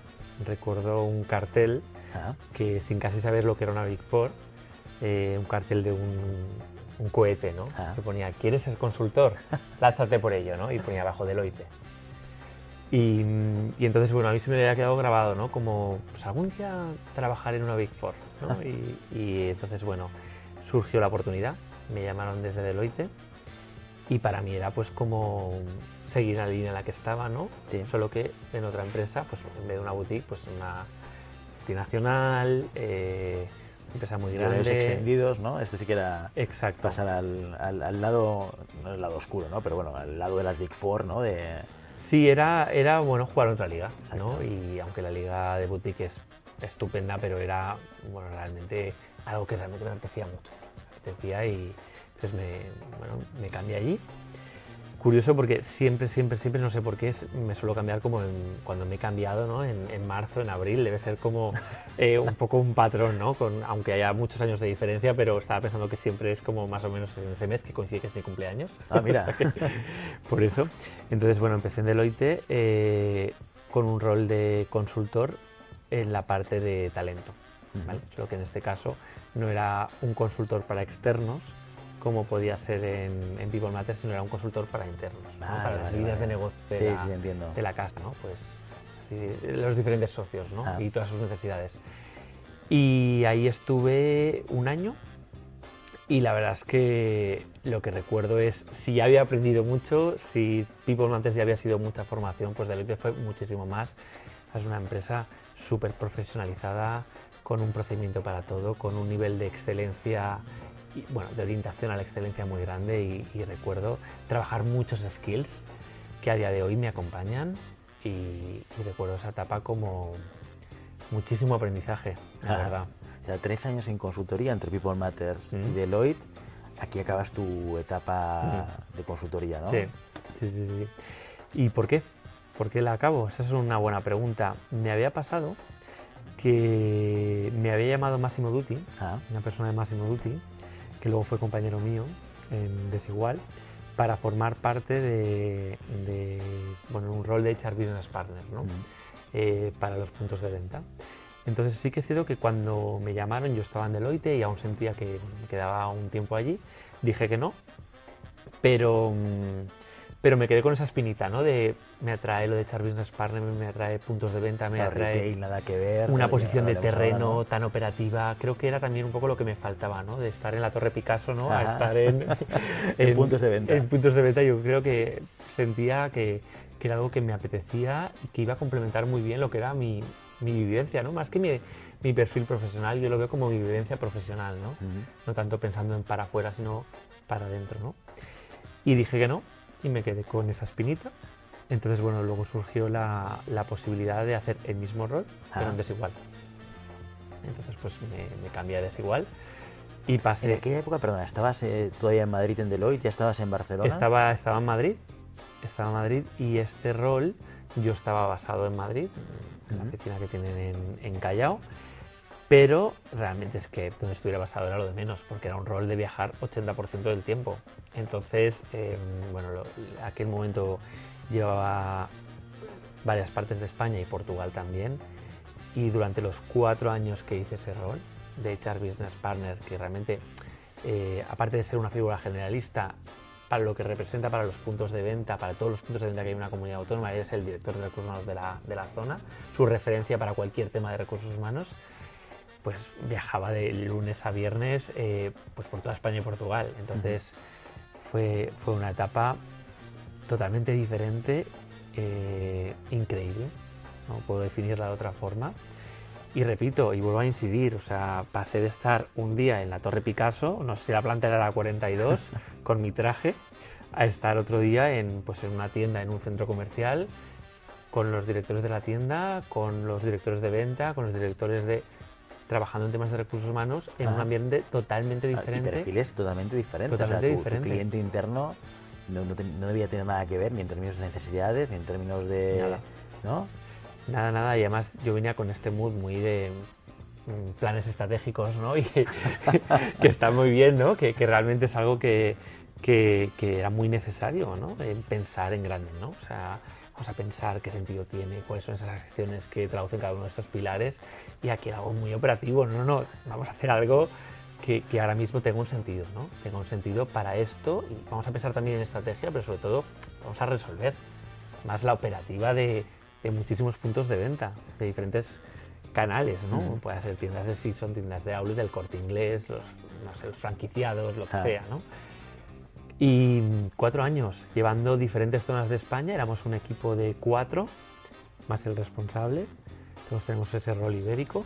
recuerdo un cartel que sin casi saber lo que era una Big Four, un cartel de un cohete, ¿no? Que ponía, ¿quieres ser consultor? Lánzate por ello, ¿no? Y ponía abajo Deloitte. Y entonces, bueno, a mí se me había quedado grabado, ¿no? Como, pues algún día trabajar en una Big Four, ¿no? Y entonces, bueno, surgió la oportunidad, me llamaron desde Deloitte y para mí era pues como seguir la línea en la que estaba, ¿no? Sí. Solo que en otra empresa, pues en vez de una boutique, pues una multinacional, empresa muy grande. Horarios extendidos, ¿no? Este sí que era Exacto. pasar al lado, no el lado oscuro, ¿no? Pero bueno, al lado de las Big Four, ¿no? Sí, era bueno jugar otra liga, Exacto. ¿no? Y aunque la liga de boutique es estupenda, pero era, bueno, realmente algo que realmente me apetecía mucho. Me apetecía y entonces me cambié allí. Curioso porque siempre, no sé por qué, me suelo cambiar como cuando me he cambiado, ¿no? En marzo, en abril, debe ser como un poco un patrón, ¿no? Aunque haya muchos años de diferencia, pero estaba pensando que siempre es como más o menos en ese mes que coincide que es mi cumpleaños. Ah, mira. Por eso. Entonces, bueno, empecé en Deloitte con un rol de consultor en la parte de talento, ¿vale? Solo que en este caso no era un consultor para externos, como podía ser en People Matter, sino era un consultor para internos, ¿no? Para las líneas de negocio de la casa, ¿no? Pues, los diferentes socios, ¿no? Y todas sus necesidades. Y ahí estuve un año y la verdad es que lo que recuerdo es, si ya había aprendido mucho, si People Matter ya había sido mucha formación, pues Deloitte fue muchísimo más. Es una empresa súper profesionalizada, con un procedimiento para todo, con un nivel de excelencia, y, bueno, de orientación a la excelencia muy grande y recuerdo trabajar muchos skills que a día de hoy me acompañan y recuerdo esa etapa como muchísimo aprendizaje, la verdad. O sea, 3 años en consultoría entre People Matters y Deloitte, aquí acabas tu etapa de consultoría, ¿no? Sí. ¿Y por qué? ¿Por qué la acabo? Esa es una buena pregunta. Me había pasado que me había llamado Massimo Dutti, una persona de Massimo Dutti, que luego fue compañero mío en Desigual, para formar parte de un rol de HR Business Partner, ¿no? Para los puntos de venta. Entonces sí que es cierto que cuando me llamaron, yo estaba en Deloitte y aún sentía que me quedaba un tiempo allí, dije que no, pero me quedé con esa espinita, ¿no? De me atrae lo de HR Business Partner, me atrae puntos de venta, me atrae retail, nada que ver, una posición de terreno ahora, ¿no? tan operativa. Creo que era también un poco lo que me faltaba, ¿no? De estar en la Torre Picasso, ¿no? A estar en puntos de venta. En puntos de venta. Yo creo que sentía que era algo que me apetecía y que iba a complementar muy bien lo que era mi vivencia, ¿no? Más que mi perfil profesional, yo lo veo como mi vivencia profesional, ¿no? No tanto pensando en para afuera, sino para adentro, ¿no? Y dije que no, y me quedé con esa espinita. Entonces, bueno, luego surgió la posibilidad de hacer el mismo rol, pero en Desigual. Entonces, pues me cambié a Desigual y pasé... En aquella época, perdona, ¿estabas todavía en Madrid, en Deloitte? ¿Ya estabas en Barcelona? Estaba en Madrid y este rol yo estaba basado en Madrid, en la oficina que tienen en Callao, pero realmente es que donde estuviera basado era lo de menos, porque era un rol de viajar 80% del tiempo. Entonces, aquel momento llevaba varias partes de España y Portugal también, y durante los 4 años que hice ese rol de HR Business Partner, que realmente, aparte de ser una figura generalista, para lo que representa para los puntos de venta, para todos los puntos de venta que hay en una comunidad autónoma, es el director de recursos humanos de la zona, su referencia para cualquier tema de recursos humanos, pues viajaba de lunes a viernes pues por toda España y Portugal. Entonces fue una etapa totalmente diferente, increíble, no puedo definirla de otra forma. Y repito, y vuelvo a incidir, o sea, pasé de estar un día en la Torre Picasso, no sé si la planta era la 42, con mi traje, a estar otro día en una tienda, en un centro comercial, con los directores de la tienda, con los directores de venta, con los directores trabajando en temas de recursos humanos, en un ambiente totalmente diferente. Y perfiles totalmente diferentes. Totalmente tu cliente interno no debía tener nada que ver, ni en términos de necesidades, ni en términos de... Nada. ¿No? Nada, y además yo venía con este mood muy de planes estratégicos, ¿no? Y que está muy bien, ¿no? Que realmente es algo que era muy necesario, ¿no? Pensar en grande, ¿no? O sea, vamos a pensar qué sentido tiene, cuáles son esas acciones que traducen cada uno de estos pilares, y aquí era algo muy operativo, no, vamos a hacer algo que ahora mismo tenga un sentido, ¿no? Tenga un sentido para esto y vamos a pensar también en estrategia, pero sobre todo vamos a resolver más la operativa de muchísimos puntos de venta, de diferentes canales, ¿no? Puede ser tiendas de Season, tiendas de Outlet, del Corte Inglés, los franquiciados, lo que sea, ¿no? Y 4 años llevando diferentes zonas de España, éramos un equipo de 4, más el responsable, todos tenemos ese rol ibérico.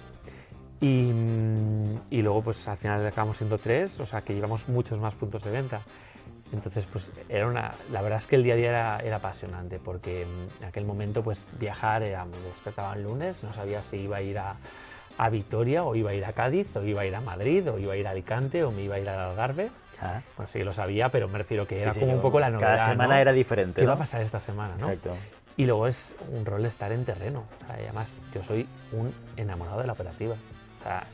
Y luego pues al final acabamos siendo 3, o sea que llevamos muchos más puntos de venta. Entonces pues la verdad es que el día a día era apasionante, porque en aquel momento pues viajar me despertaba el lunes, no sabía si iba a ir a Vitoria o iba a ir a Cádiz o iba a ir a Madrid o iba a ir a Alicante o me iba a ir al Algarve. Bueno, sí lo sabía, pero me refiero que era como un poco la novedad. Cada semana, ¿no? Era diferente, ¿Qué ¿no? va a pasar esta semana, no? Exacto. Y luego es un rol estar en terreno. O sea, y además yo soy un enamorado de la operativa. O sea,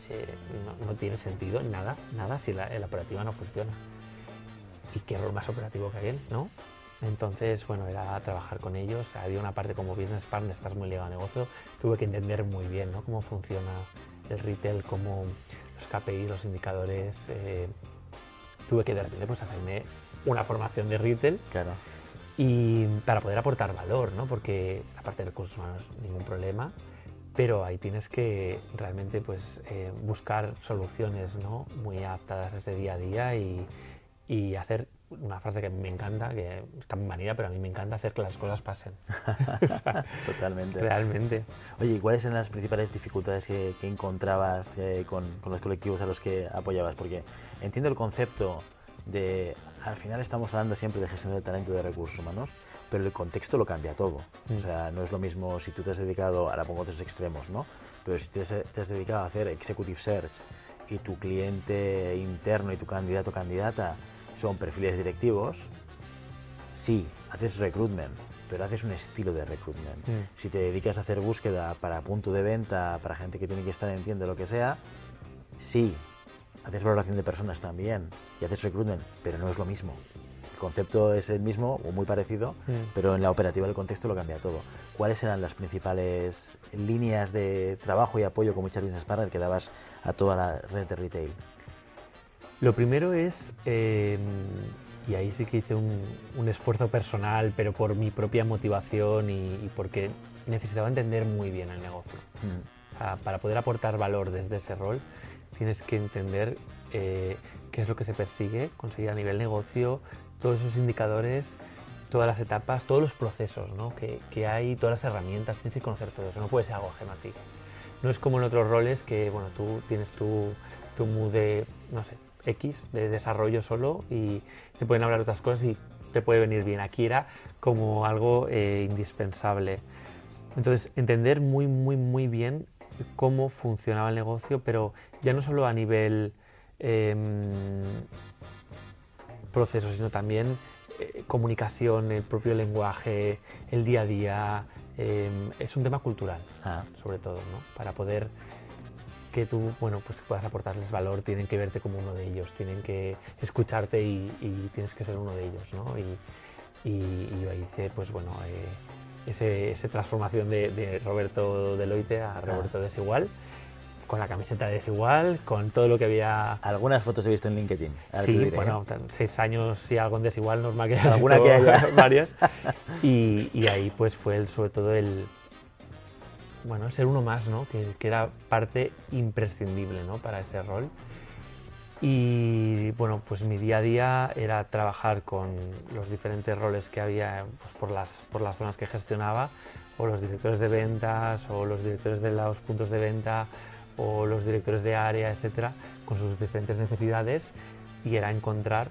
no tiene sentido nada si la operativa no funciona. ¿Y qué rol más operativo que hay, no? Entonces, bueno, era trabajar con ellos. Había una parte como business partner, estás muy ligado al negocio. Tuve que entender muy bien, ¿no? Cómo funciona el retail, cómo los KPI, los indicadores. Tuve que de repente pues hacerme una formación de retail. Claro. Y para poder aportar valor, ¿no? Porque la parte de recursos humanos, ningún problema, pero ahí tienes que realmente pues, buscar soluciones, ¿no? Muy adaptadas a ese día a día y hacer una frase que a mí me encanta, que está muy manida, pero a mí me encanta hacer que las cosas pasen. O sea, totalmente. Realmente. Oye, ¿y cuáles eran las principales dificultades que encontrabas con los colectivos a los que apoyabas? Porque entiendo el concepto de, al final estamos hablando siempre de gestión del talento y de recursos humanos, pero el contexto lo cambia todo. O sea, no es lo mismo si tú te has dedicado, ahora pongo otros extremos, ¿no? Pero si te has dedicado a hacer executive search y tu cliente interno y tu candidato o candidata son perfiles directivos, sí, haces recruitment, pero haces un estilo de recruitment. Si te dedicas a hacer búsqueda para punto de venta, para gente que tiene que estar en tienda o lo que sea, sí, haces valoración de personas también y haces recruitment, pero no es lo mismo. El concepto es el mismo o muy parecido, pero en la operativa del contexto lo cambia todo. ¿Cuáles eran las principales líneas de trabajo y apoyo con muchas business partners que dabas a toda la red de retail? Lo primero es, y ahí sí que hice un esfuerzo personal, pero por mi propia motivación y porque necesitaba entender muy bien el negocio. O sea, para poder aportar valor desde ese rol, tienes que entender qué es lo que se persigue, conseguir a nivel negocio, todos esos indicadores, todas las etapas, todos los procesos, ¿no? que hay, todas las herramientas, tienes que conocer todo eso, no puede ser algo ajeno a ti. No es como en otros roles que, bueno, tú tienes tu mood de, no sé, X, de desarrollo solo y te pueden hablar de otras cosas y te puede venir bien. Aquí era como algo indispensable. Entonces, entender muy bien cómo funcionaba el negocio, pero ya no solo a nivel proceso, sino también comunicación, el propio lenguaje, el día a día. Es un tema cultural, sobre todo, ¿no? Para poder que tú, bueno, pues puedas aportarles valor, tienen que verte como uno de ellos, tienen que escucharte y tienes que ser uno de ellos, ¿no? Y yo hice, pues bueno, esa transformación de Roberto Deloitte a Roberto Desigual, con la camiseta de Desigual, con todo lo que había... Algunas fotos he visto en LinkedIn. Sí, bueno, 6 años y algo en Desigual, normal que alguna que haya. Varias. Y ahí pues fue sobre todo el ser uno más, ¿no? Que era parte imprescindible, ¿no? Para ese rol. Y bueno, pues mi día a día era trabajar con los diferentes roles que había pues, por las zonas que gestionaba, o los directores de ventas, o los directores de los puntos de venta, o los directores de área, etcétera, con sus diferentes necesidades, y era encontrar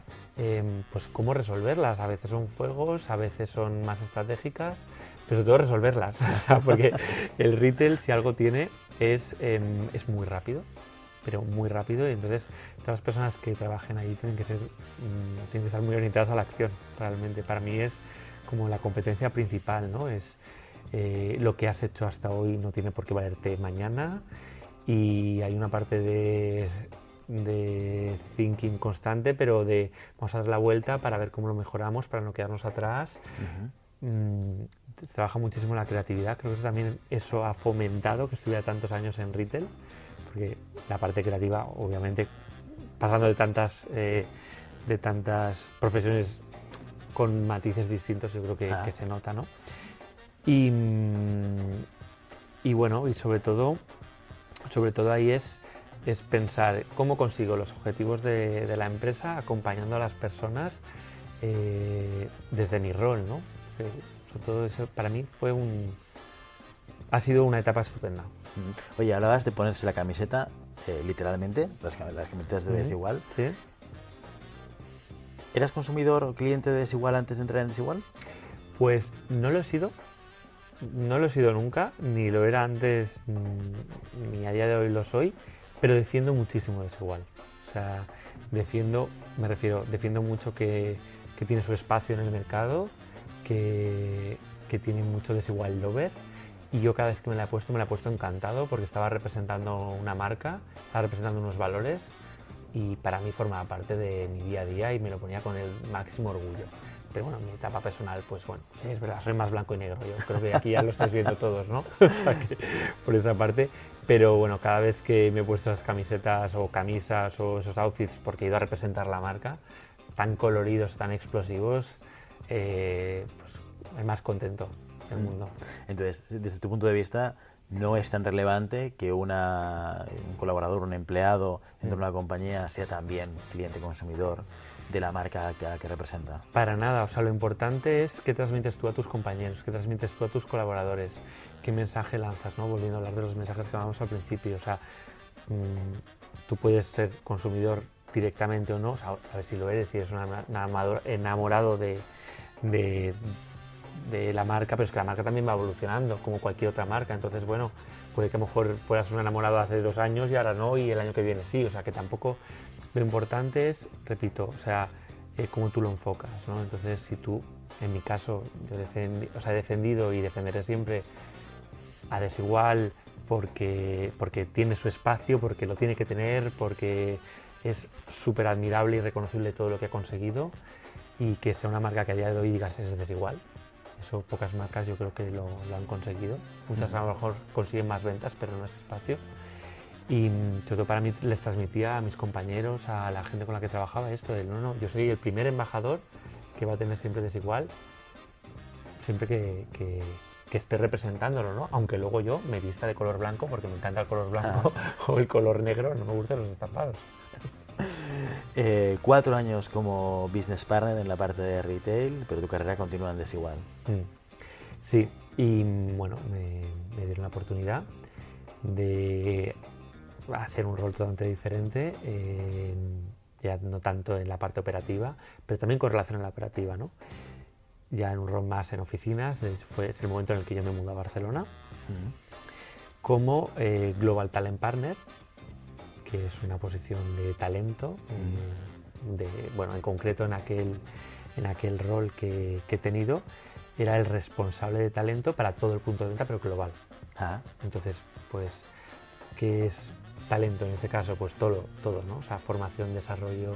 pues cómo resolverlas. A veces son juegos, a veces son más estratégicas, pero sobre todo resolverlas, porque el retail, si algo tiene, es muy rápido, pero muy rápido, y entonces todas las personas que trabajen ahí tienen que estar muy orientadas a la acción, realmente. Para mí es como la competencia principal, ¿no? Es lo que has hecho hasta hoy no tiene por qué valerte mañana, y hay una parte de thinking constante, pero de vamos a dar la vuelta para ver cómo lo mejoramos, para no quedarnos atrás. Se trabaja muchísimo la creatividad, creo que también eso ha fomentado que estuviera tantos años en retail, porque la parte creativa obviamente pasando de tantas profesiones con matices distintos, yo creo que se nota, ¿no? Y bueno, y sobre todo ahí es pensar cómo consigo los objetivos de la empresa acompañando a las personas desde mi rol, ¿no? Sobre todo eso para mí ha sido una etapa estupenda. Oye, hablabas de ponerse la camiseta, literalmente, las camisetas de Desigual. Sí. ¿Eras consumidor o cliente de Desigual antes de entrar en Desigual? Pues no lo he sido nunca, ni lo era antes, ni a día de hoy lo soy, pero defiendo muchísimo Desigual. O sea, defiendo mucho que tiene su espacio en el mercado, que tiene mucho Desigual lover, y yo cada vez que me la he puesto encantado porque estaba representando una marca, estaba representando unos valores y para mí formaba parte de mi día a día y me lo ponía con el máximo orgullo. Pero bueno, en mi etapa personal, pues bueno, sí, es verdad, soy más blanco y negro. Yo creo que aquí ya lo estáis viendo todos, ¿no? O sea que, por esa parte. Pero bueno, cada vez que me he puesto esas camisetas o camisas o esos outfits porque he ido a representar la marca, tan coloridos, tan explosivos, pues el más contento del mundo. Entonces, desde tu punto de vista, no es tan relevante que un colaborador, un empleado dentro de una compañía sea también cliente consumidor de la marca que representa. Para nada, o sea, lo importante es qué transmites tú a tus compañeros, qué transmites tú a tus colaboradores, qué mensaje lanzas, ¿no? Volviendo a hablar de los mensajes que hablamos al principio, o sea, tú puedes ser consumidor directamente o no, o sea, a ver si lo eres, si eres un enamorado de la marca, pero es que la marca también va evolucionando, como cualquier otra marca, entonces, bueno, puede que a lo mejor fueras un enamorado hace 2 años y ahora no, y el año que viene sí, o sea, que tampoco. Lo importante es, repito, o sea, cómo tú lo enfocas, ¿no? Entonces, si tú, en mi caso, he defendido y defenderé siempre a Desigual porque tiene su espacio, porque lo tiene que tener, porque es súper admirable y reconocible todo lo que ha conseguido y que sea una marca que a día de hoy digas es Desigual. Eso pocas marcas yo creo que lo han conseguido. Muchas a lo mejor consiguen más ventas, pero no es espacio. Y sobre todo para mí les transmitía a mis compañeros, a la gente con la que trabajaba esto, no, yo soy el primer embajador que va a tener siempre Desigual, siempre que esté representándolo, ¿no? Aunque luego yo me vista de color blanco porque me encanta el color blanco o el color negro, no me gustan los estampados. 4 años como business partner en la parte de retail, pero tu carrera continúa en Desigual. Sí, y bueno, me dieron la oportunidad de hacer un rol totalmente diferente, ya no tanto en la parte operativa, pero también con relación a la operativa, ¿no? Ya en un rol más en oficinas, es el momento en el que yo me mudé a Barcelona, como Global Talent Partner, que es una posición de talento, bueno, en concreto en aquel rol que he tenido, era el responsable de talento para todo el punto de venta, pero global. Entonces, pues, ¿qué es talento en este caso? Pues todo, ¿no? O sea, formación, desarrollo,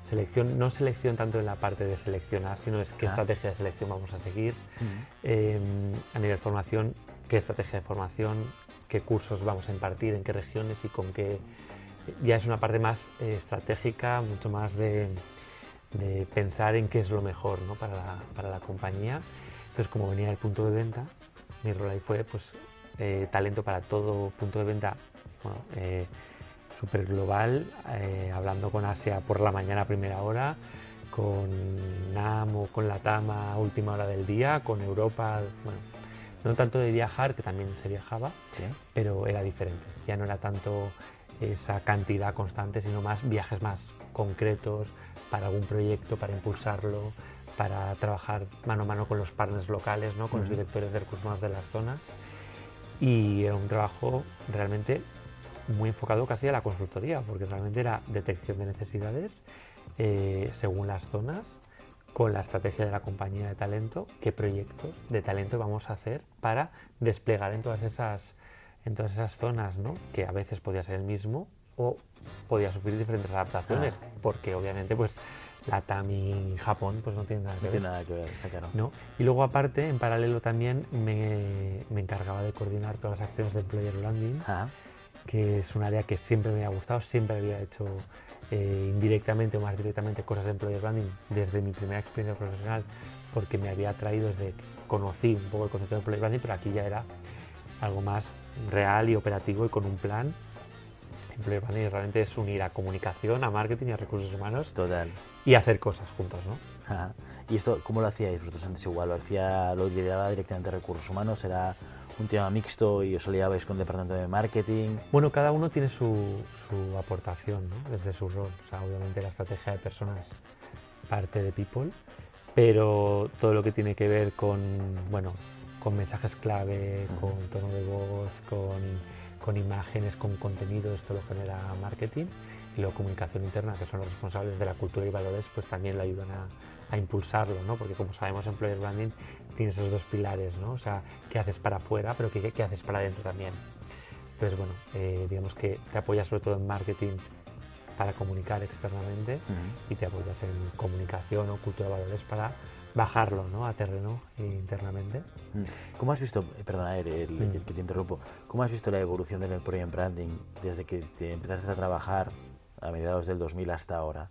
selección, no selección tanto en la parte de seleccionar, sino es qué estrategia de selección vamos a seguir. A nivel formación, qué estrategia de formación, qué cursos vamos a impartir, en qué regiones y con qué. Ya es una parte más estratégica, mucho más de pensar en qué es lo mejor, ¿no? para la compañía. Entonces, como venía del punto de venta, mi rol ahí fue pues, talento para todo punto de venta, bueno, súper global, hablando con Asia por la mañana a primera hora, con NAM o con LATAM a última hora del día, con Europa, bueno, no tanto de viajar, que también se viajaba, pero era diferente, ya no era tanto esa cantidad constante, sino más viajes más concretos para algún proyecto, para impulsarlo, para trabajar mano a mano con los partners locales, ¿no? Con los directores de recursos humanos de las zonas. Y era un trabajo realmente muy enfocado casi a la consultoría, porque realmente era detección de necesidades según las zonas, con la estrategia de la compañía de talento, qué proyectos de talento vamos a hacer para desplegar en todas esas zonas, ¿no? Que a veces podía ser el mismo o podía sufrir diferentes adaptaciones, porque obviamente pues LATAM y Japón pues no tienen nada que ver. No tiene nada que ver, está claro. ¿No? Y luego aparte, en paralelo también me encargaba de coordinar todas las acciones de Employer Landing, que es un área que siempre me ha gustado, siempre había hecho indirectamente o más directamente cosas de employer branding desde mi primera experiencia profesional, porque me había atraído desde que conocí un poco el concepto de employer branding, pero aquí ya era algo más real y operativo y con un plan. Employer branding realmente es unir a comunicación, a marketing y a recursos humanos. Total. Y hacer cosas juntos, ¿no? Ajá. ¿Y esto cómo lo hacíais vosotros antes igual? ¿Lo lideraba directamente recursos humanos? ¿Era un tema mixto y os aliabais con el departamento de marketing? Bueno, cada uno tiene su aportación, ¿no? Desde su rol. O sea, obviamente la estrategia de personas parte de people, pero todo lo que tiene que ver con, bueno, con mensajes clave, con tono de voz, con imágenes, con contenido, esto lo genera marketing, y luego comunicación interna, que son los responsables de la cultura y valores, pues también lo ayudan a impulsarlo, ¿no? Porque como sabemos, employer branding tiene esos dos pilares, ¿no? O sea, qué haces para afuera, pero qué haces para adentro también. Entonces, bueno, digamos que te apoyas sobre todo en marketing para comunicar externamente y te apoyas en comunicación o cultura de valores para bajarlo, ¿no? A terreno internamente. ¿Cómo has visto, perdona, el que te interrumpo, cómo has visto la evolución del employer branding desde que te empezaste a trabajar a mediados del 2000 hasta ahora?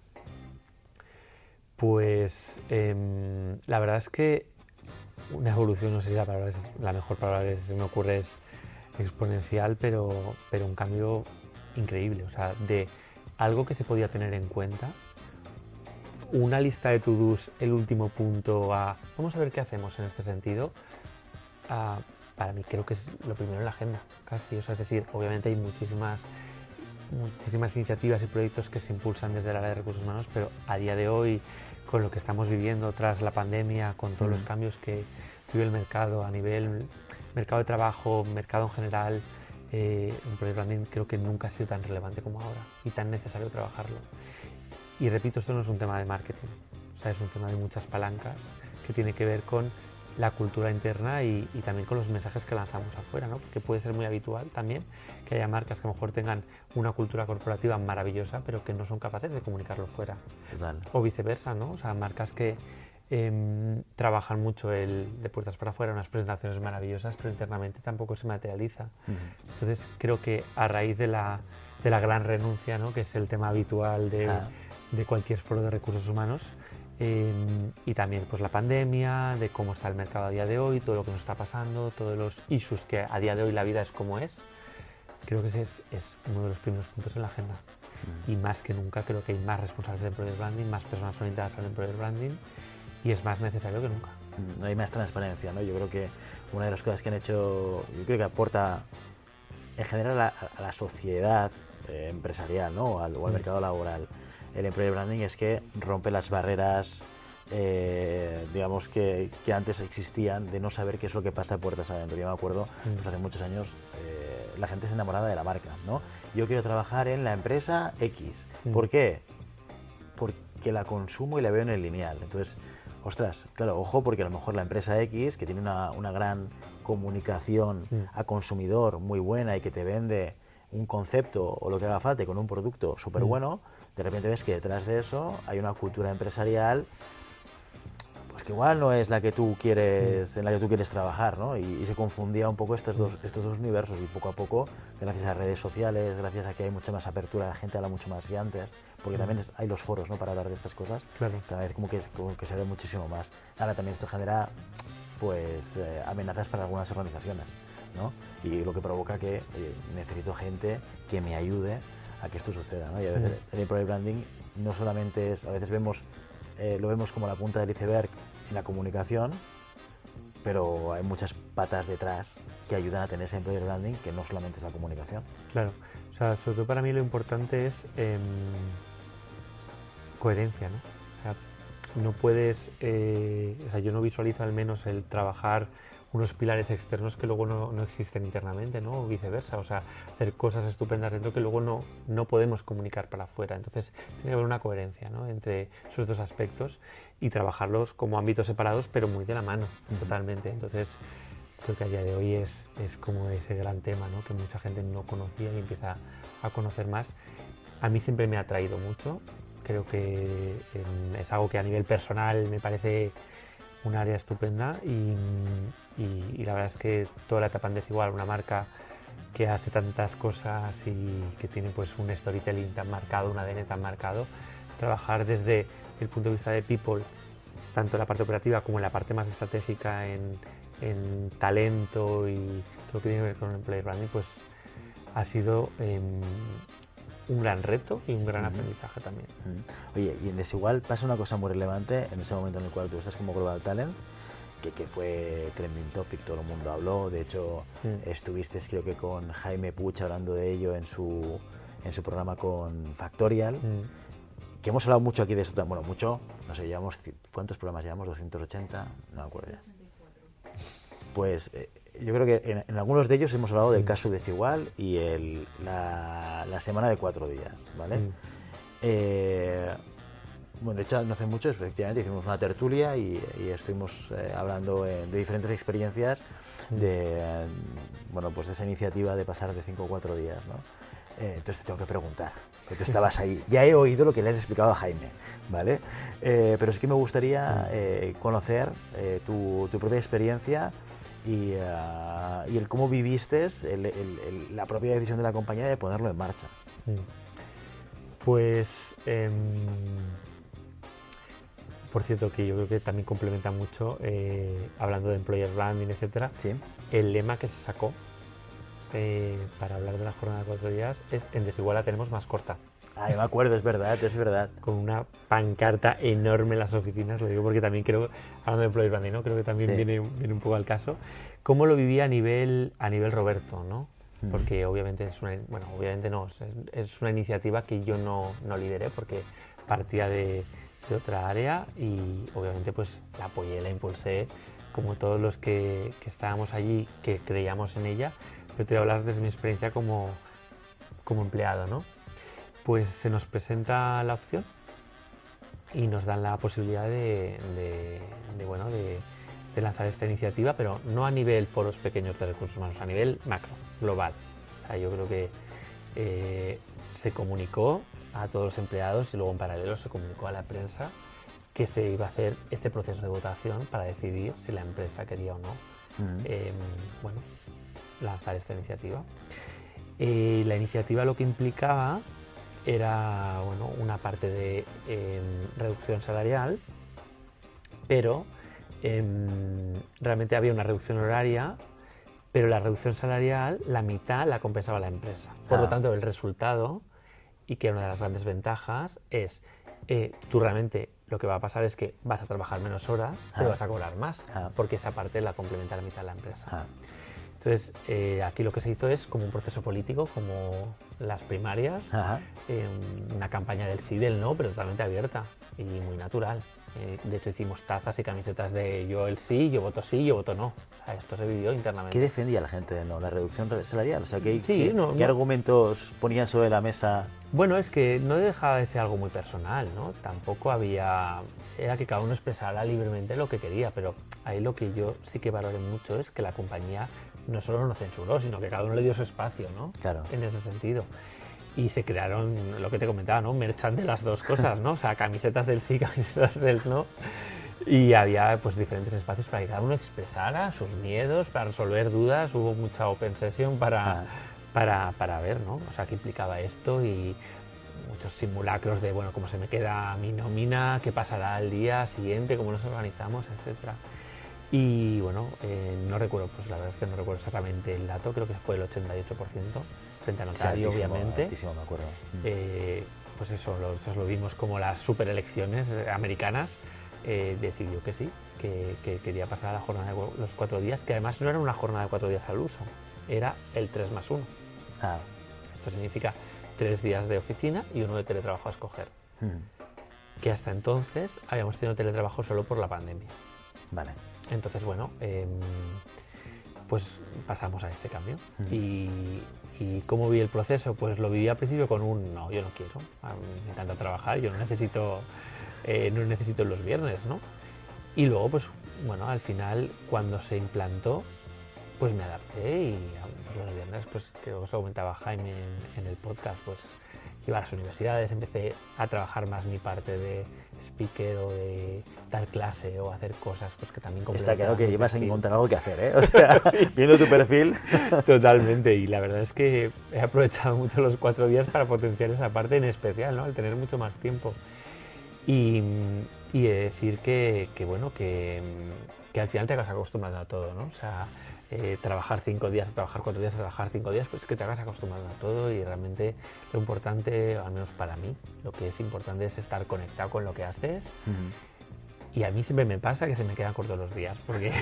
Pues la verdad es que una evolución, no sé si la mejor palabra que se me ocurre es exponencial, pero un cambio increíble. O sea, de algo que se podía tener en cuenta, una lista de to-dos, el último punto, vamos a ver qué hacemos en este sentido, para mí creo que es lo primero en la agenda, casi. O sea, es decir, obviamente hay muchísimas iniciativas y proyectos que se impulsan desde el área de recursos humanos, pero a día de hoy, con lo que estamos viviendo tras la pandemia, con todos los cambios que vive el mercado a nivel mercado de trabajo, mercado en general, employer branding creo que nunca ha sido tan relevante como ahora y tan necesario trabajarlo. Y repito, esto no es un tema de marketing, o sea, es un tema de muchas palancas que tiene que ver con la cultura interna y también con los mensajes que lanzamos afuera, ¿no? Porque puede ser muy habitual también que haya marcas que a lo mejor tengan una cultura corporativa maravillosa, pero que no son capaces de comunicarlo fuera. Total. O viceversa, ¿no? O sea, marcas que trabajan mucho de puertas para afuera, unas presentaciones maravillosas, pero internamente tampoco se materializa. Entonces, creo que a raíz de la gran renuncia, ¿no? Que es el tema habitual de cualquier foro de recursos humanos, y también pues la pandemia, de cómo está el mercado a día de hoy, todo lo que nos está pasando, todos los issues que a día de hoy la vida es como es, creo que ese es uno de los primeros puntos en la agenda. Y más que nunca creo que hay más responsables de employer branding, más personas orientadas al employer branding, y es más necesario que nunca. No hay más transparencia, ¿no? Yo creo que una de las cosas que han hecho, yo creo que aporta en general a la sociedad empresarial, ¿no? o al mercado laboral, el employer branding, es que rompe las barreras, digamos, que antes existían, de no saber qué es lo que pasa de puertas adentro. Yo me acuerdo, pues hace muchos años, la gente se enamoraba de la marca, ¿no? Yo quiero trabajar en la empresa X. ¿Por qué? Porque la consumo y la veo en el lineal. Entonces, ostras, claro, ojo, porque a lo mejor la empresa X, que tiene una gran comunicación a consumidor muy buena y que te vende un concepto o lo que haga falta y con un producto súper bueno, de repente ves que detrás de eso hay una cultura empresarial pues que igual no es la que tú quieres, en la que tú quieres trabajar, ¿no? Y se confundía un poco estos dos universos, y poco a poco, gracias a redes sociales, gracias a que hay mucha más apertura, la gente habla mucho más que antes, porque también hay los foros, ¿no? Para hablar de estas cosas, claro. Cada vez como que se ve muchísimo más. Ahora también esto genera pues amenazas para algunas organizaciones, ¿no? Y lo que provoca que necesito gente que me ayude a que esto suceda, ¿no? Y a veces el employer branding no solamente es, a veces lo vemos como la punta del iceberg en la comunicación, pero hay muchas patas detrás que ayudan a tener ese employer branding, que no solamente es la comunicación. Claro, o sea, sobre todo para mí lo importante es coherencia, ¿no? O sea, no puedes, o sea, yo no visualizo al menos el trabajar unos pilares externos que luego no existen internamente, ¿no? O viceversa, o sea, hacer cosas estupendas dentro que luego no podemos comunicar para afuera. Entonces, tiene que haber una coherencia, ¿no? Entre esos dos aspectos y trabajarlos como ámbitos separados, pero muy de la mano, totalmente. Entonces, creo que a día de hoy es como ese gran tema, ¿no? Que mucha gente no conocía y empieza a conocer más. A mí siempre me ha atraído mucho, creo que es algo que a nivel personal me parece un área estupenda y la verdad es que toda la etapa en Desigual, una marca que hace tantas cosas y que tiene pues un storytelling tan marcado, un ADN tan marcado, trabajar desde el punto de vista de people, tanto en la parte operativa como en la parte más estratégica, en talento y todo lo que tiene que ver con el employer branding, pues ha sido un gran reto y un gran aprendizaje también. Oye, y en Desigual pasa una cosa muy relevante en ese momento en el cual tú estás como Global Talent, que fue trending topic, todo el mundo habló. De hecho, estuviste creo que con Jaime Puig hablando de ello en su programa con Factorial, que hemos hablado mucho aquí de esto. Bueno, mucho, no sé, ¿cuántos programas llevamos? 280, no me acuerdo ya. Pues yo creo que en algunos de ellos hemos hablado del caso Desigual y la semana de 4 días, ¿vale? Bueno, de hecho, no hace mucho, efectivamente, hicimos una tertulia y estuvimos hablando de diferentes experiencias de esa iniciativa de pasar de 5 a 4 días, ¿no? Entonces te tengo que preguntar, que tú estabas ahí. Ya he oído lo que le has explicado a Jaime, ¿vale? Pero sí que me gustaría conocer tu propia experiencia y el cómo viviste la propia decisión de la compañía de ponerlo en marcha. Pues, por cierto, que yo creo que también complementa mucho, hablando de employer branding, etcétera, ¿Sí? el lema que se sacó para hablar de la jornada de 4 días es: en Desigual la tenemos más corta. Ah, me acuerdo, es verdad. Con una pancarta enorme en las oficinas, lo digo porque también creo, hablando de employer branding, ¿no? Creo que también viene un poco al caso. ¿Cómo lo vivía a nivel Roberto, ¿no? Porque obviamente es una iniciativa que yo no lideré, porque partía de otra área y obviamente pues la apoyé, la impulsé, como todos los que estábamos allí, que creíamos en ella. Pero te voy a hablar desde mi experiencia como empleado, ¿no? Pues se nos presenta la opción y nos dan la posibilidad de lanzar esta iniciativa, pero no a nivel foros pequeños de recursos humanos, a nivel macro, global. O sea, yo creo que se comunicó a todos los empleados y luego en paralelo se comunicó a la prensa que se iba a hacer este proceso de votación para decidir si la empresa quería o no lanzar esta iniciativa. La iniciativa lo que implicaba era una parte de reducción salarial, pero realmente había una reducción horaria, pero la reducción salarial, la mitad la compensaba la empresa. Por lo tanto, el resultado, y que una de las grandes ventajas, es tú realmente lo que va a pasar es que vas a trabajar menos horas, pero vas a cobrar más, porque esa parte la complementa la mitad de la empresa. Entonces, aquí lo que se hizo es como un proceso político, como las primarias, una campaña del sí, del no, pero totalmente abierta y muy natural. De hecho, hicimos tazas y camisetas de yo el sí, yo voto sí, yo voto no. O sea, esto se vivió internamente. ¿Qué defendía la gente de no? ¿La reducción salarial? O sea, ¿qué argumentos ponía sobre la mesa? Bueno, es que no dejaba de ser algo muy personal, ¿no? Tampoco había... Era que cada uno expresara libremente lo que quería, pero ahí lo que yo sí que valoré mucho es que la compañía no solo no censuró, sino que cada uno le dio su espacio, ¿no? Claro. En ese sentido. Y se crearon, lo que te comentaba, ¿no? Merchan de las dos cosas, ¿no? O sea, camisetas del sí, camisetas del no. Y había pues diferentes espacios para que cada uno expresara sus miedos, para resolver dudas. Hubo mucha open session para ver, ¿no? O sea, qué implicaba esto y muchos simulacros de, bueno, cómo se me queda mi nómina, qué pasará al día siguiente, cómo nos organizamos, etcétera. Y bueno, no recuerdo, pues la verdad es que no recuerdo exactamente el dato, creo que fue el 88%, frente a notario, sí, obviamente. Altísimo, me acuerdo. Pues eso, nosotros lo vimos como las superelecciones americanas, decidió que sí, que quería pasar a la jornada de los 4 días, que además no era una jornada de 4 días al uso, era el 3+1. Esto significa 3 días de oficina y 1 de teletrabajo a escoger. Que hasta entonces habíamos tenido teletrabajo solo por la pandemia. Vale. Entonces, bueno, pues pasamos a ese cambio. ¿Y cómo vi el proceso? Pues lo viví al principio con un no, yo no quiero, me encanta trabajar, yo no necesito los viernes, ¿no? Y luego, pues bueno, al final, cuando se implantó, pues me adapté y pues, los viernes, pues que os lo comentaba Jaime en el podcast, pues iba a las universidades, empecé a trabajar más mi parte de speaker o de dar clase o hacer cosas pues, que también Está claro que ibas a perfil. encontrar algo que hacer, ¿eh? O sea, sí. Viendo tu perfil. Totalmente, y la verdad es que he aprovechado mucho los 4 días para potenciar esa parte en especial, ¿no? Al tener mucho más tiempo. Y he de decir que bueno, que al final te acabas acostumbrando a todo, ¿no? O sea, trabajar 5 días, a trabajar 4 días, a trabajar 5 días, pues es que te acabas acostumbrando a todo y realmente lo importante, al menos para mí, lo que es importante es estar conectado con lo que haces. Y a mí siempre me pasa que se me quedan cortos los días, porque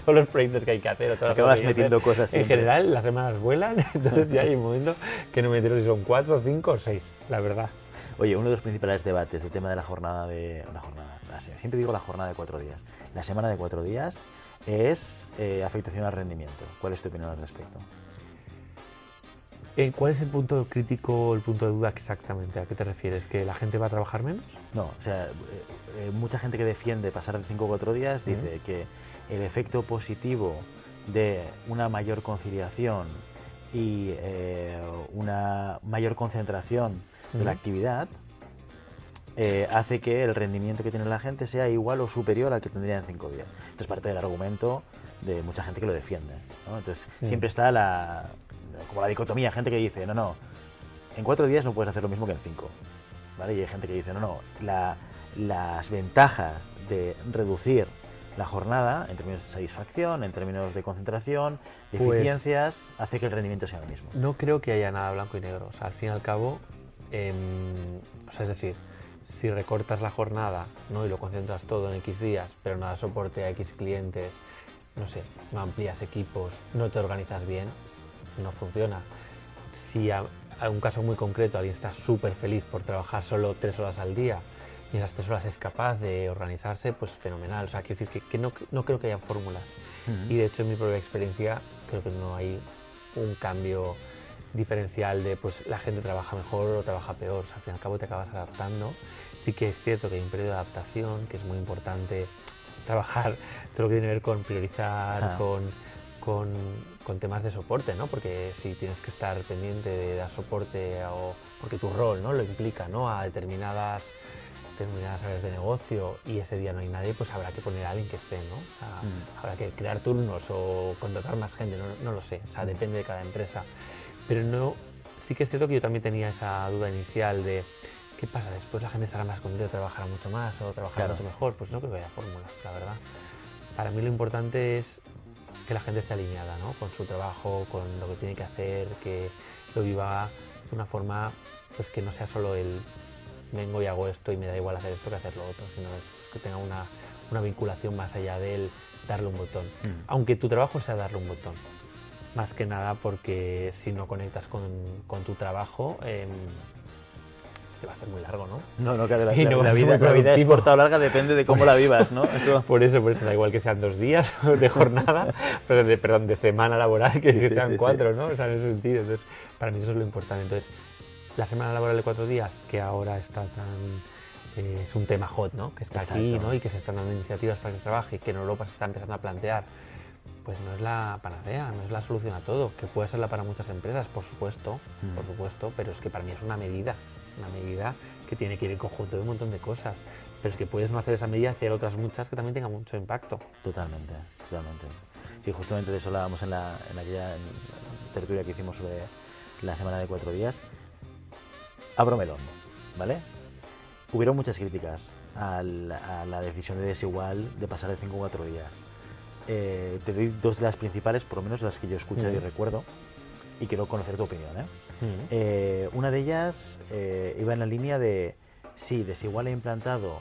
todos los proyectos que hay que hacer, o todas acabas las cosas metiendo que hacer, cosas siempre. En general, las semanas vuelan, entonces ya hay un momento que no me entero si son 4, 5 o 6, la verdad. Oye, uno de los principales debates del tema de la jornada siempre digo la jornada de 4 días. La semana de 4 días es afectación al rendimiento. ¿Cuál es tu opinión al respecto? ¿Cuál es el punto crítico, el punto de duda exactamente? ¿A qué te refieres? ¿Que la gente va a trabajar menos? No, o sea, mucha gente que defiende pasar de 5 a 4 días dice que el efecto positivo de una mayor conciliación y una mayor concentración de la actividad hace que el rendimiento que tiene la gente sea igual o superior al que tendría en 5 días. Esto es parte del argumento de mucha gente que lo defiende, ¿no? Entonces siempre está como la dicotomía, gente que dice, no, en 4 días no puedes hacer lo mismo que en 5, ¿vale? Y hay gente que dice, no, las ventajas de reducir la jornada en términos de satisfacción, en términos de concentración, de eficiencias, hace que el rendimiento sea el mismo. No creo que haya nada blanco y negro, o sea, al fin y al cabo, o sea, es decir, si recortas la jornada, ¿no? Y lo concentras todo en X días, pero no das soporte a X clientes, no sé, no amplías equipos, no te organizas bien, no funciona. Si a un caso muy concreto alguien está súper feliz por trabajar solo 3 horas al día y en esas 3 horas es capaz de organizarse, pues fenomenal. O sea, quiero decir que no creo que haya fórmulas. Y de hecho en mi propia experiencia creo que no hay un cambio diferencial de pues la gente trabaja mejor o trabaja peor. O sea, al fin y al cabo te acabas adaptando. Sí que es cierto que hay un periodo de adaptación, que es muy importante trabajar todo lo que tiene que ver con priorizar, con temas de soporte, ¿no? Porque si tienes que estar pendiente de dar soporte o porque tu rol, ¿no? Lo implica, ¿no? A determinadas áreas de negocio y ese día no hay nadie, pues habrá que poner a alguien que esté, ¿no? O sea, habrá que crear turnos o contratar más gente, no lo sé, o sea, depende de cada empresa. Pero no, sí que es cierto que yo también tenía esa duda inicial de ¿qué pasa? Después la gente estará más contenta, trabajará mucho más o trabajará mucho mejor. Pues no creo que haya fórmulas, la verdad. Para mí lo importante es que la gente esté alineada, ¿no? Con su trabajo, con lo que tiene que hacer, que lo viva de una forma pues que no sea solo el vengo y hago esto y me da igual hacer esto que hacer lo otro, sino que tenga una vinculación más allá del darle un botón. Aunque tu trabajo sea darle un botón. Más que nada porque si no conectas con tu trabajo, te va a hacer muy largo, ¿no? No, claro, la vida es corta o larga, depende de cómo la vivas, ¿no? Por eso, da igual que sean 2 días de jornada, pero de semana laboral, que sean 4, ¿no? O sea, en ese sentido. Entonces, para mí eso es lo importante. Entonces, la semana laboral de 4 días, que ahora está es un tema hot, ¿no? Que está aquí, ¿no? Y que se están dando iniciativas para que se trabaje y que en Europa se está empezando a plantear, pues no es la panacea, no es la solución a todo, que puede serla para muchas empresas, por supuesto, pero es que para mí es una medida que tiene que ir en conjunto de un montón de cosas, pero es que puedes no hacer esa medida y hacer otras muchas que también tengan mucho impacto. Totalmente. Y justamente de eso hablábamos en aquella tertulia que hicimos sobre la semana de 4 días. Abro melón, ¿vale? Hubieron muchas críticas a la decisión de Desigual de pasar de 5 a 4 días. Te doy 2 de las principales, por lo menos las que yo he escuchado y recuerdo, y quiero conocer tu opinión, una de ellas iba en la línea de, sí, Desigual ha implantado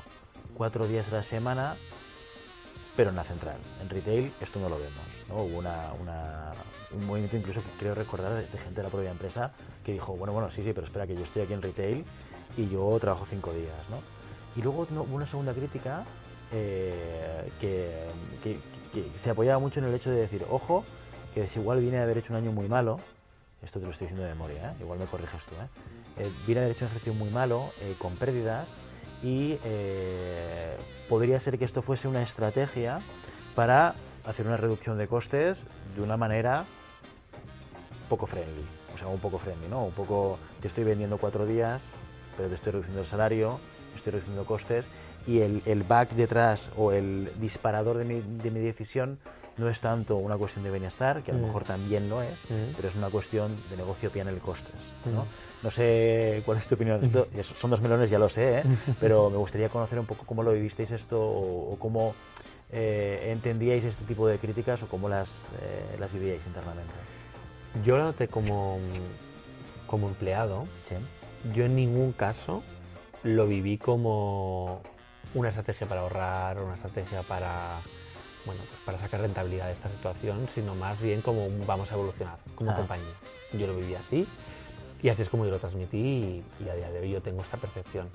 4 días a la semana, pero en la central. En retail esto no lo vemos, ¿no? Hubo un movimiento incluso que creo recordar de gente de la propia empresa que dijo, bueno, sí, pero espera, que yo estoy aquí en retail y yo trabajo 5 días, ¿no? Y luego hubo una segunda crítica que se apoyaba mucho en el hecho de decir, ojo, que Desigual viene de haber hecho un año muy malo, esto te lo estoy diciendo de memoria, igual me corriges tú, viene de haber hecho un ejercicio muy malo, con pérdidas, y podría ser que esto fuese una estrategia para hacer una reducción de costes de una manera poco friendly, o sea, un poco friendly, ¿no? Un poco, te estoy vendiendo 4 días, pero te estoy reduciendo el salario, estoy reduciendo costes, y el back detrás o el disparador de mi decisión no es tanto una cuestión de bienestar, que a lo mejor también lo es, pero es una cuestión de negocio PNL costes, ¿no? No sé cuál es tu opinión de esto, son 2 melones, ya lo sé, ¿eh? Pero me gustaría conocer un poco cómo lo vivisteis esto o cómo entendíais este tipo de críticas o cómo las vivíais internamente. Yo lo noté como empleado. Sí. Yo en ningún caso lo viví como una estrategia para ahorrar, una estrategia para, bueno, pues para sacar rentabilidad de esta situación, sino más bien como vamos a evolucionar como compañía. Yo lo viví así y así es como yo lo transmití y a día de hoy yo tengo esta percepción.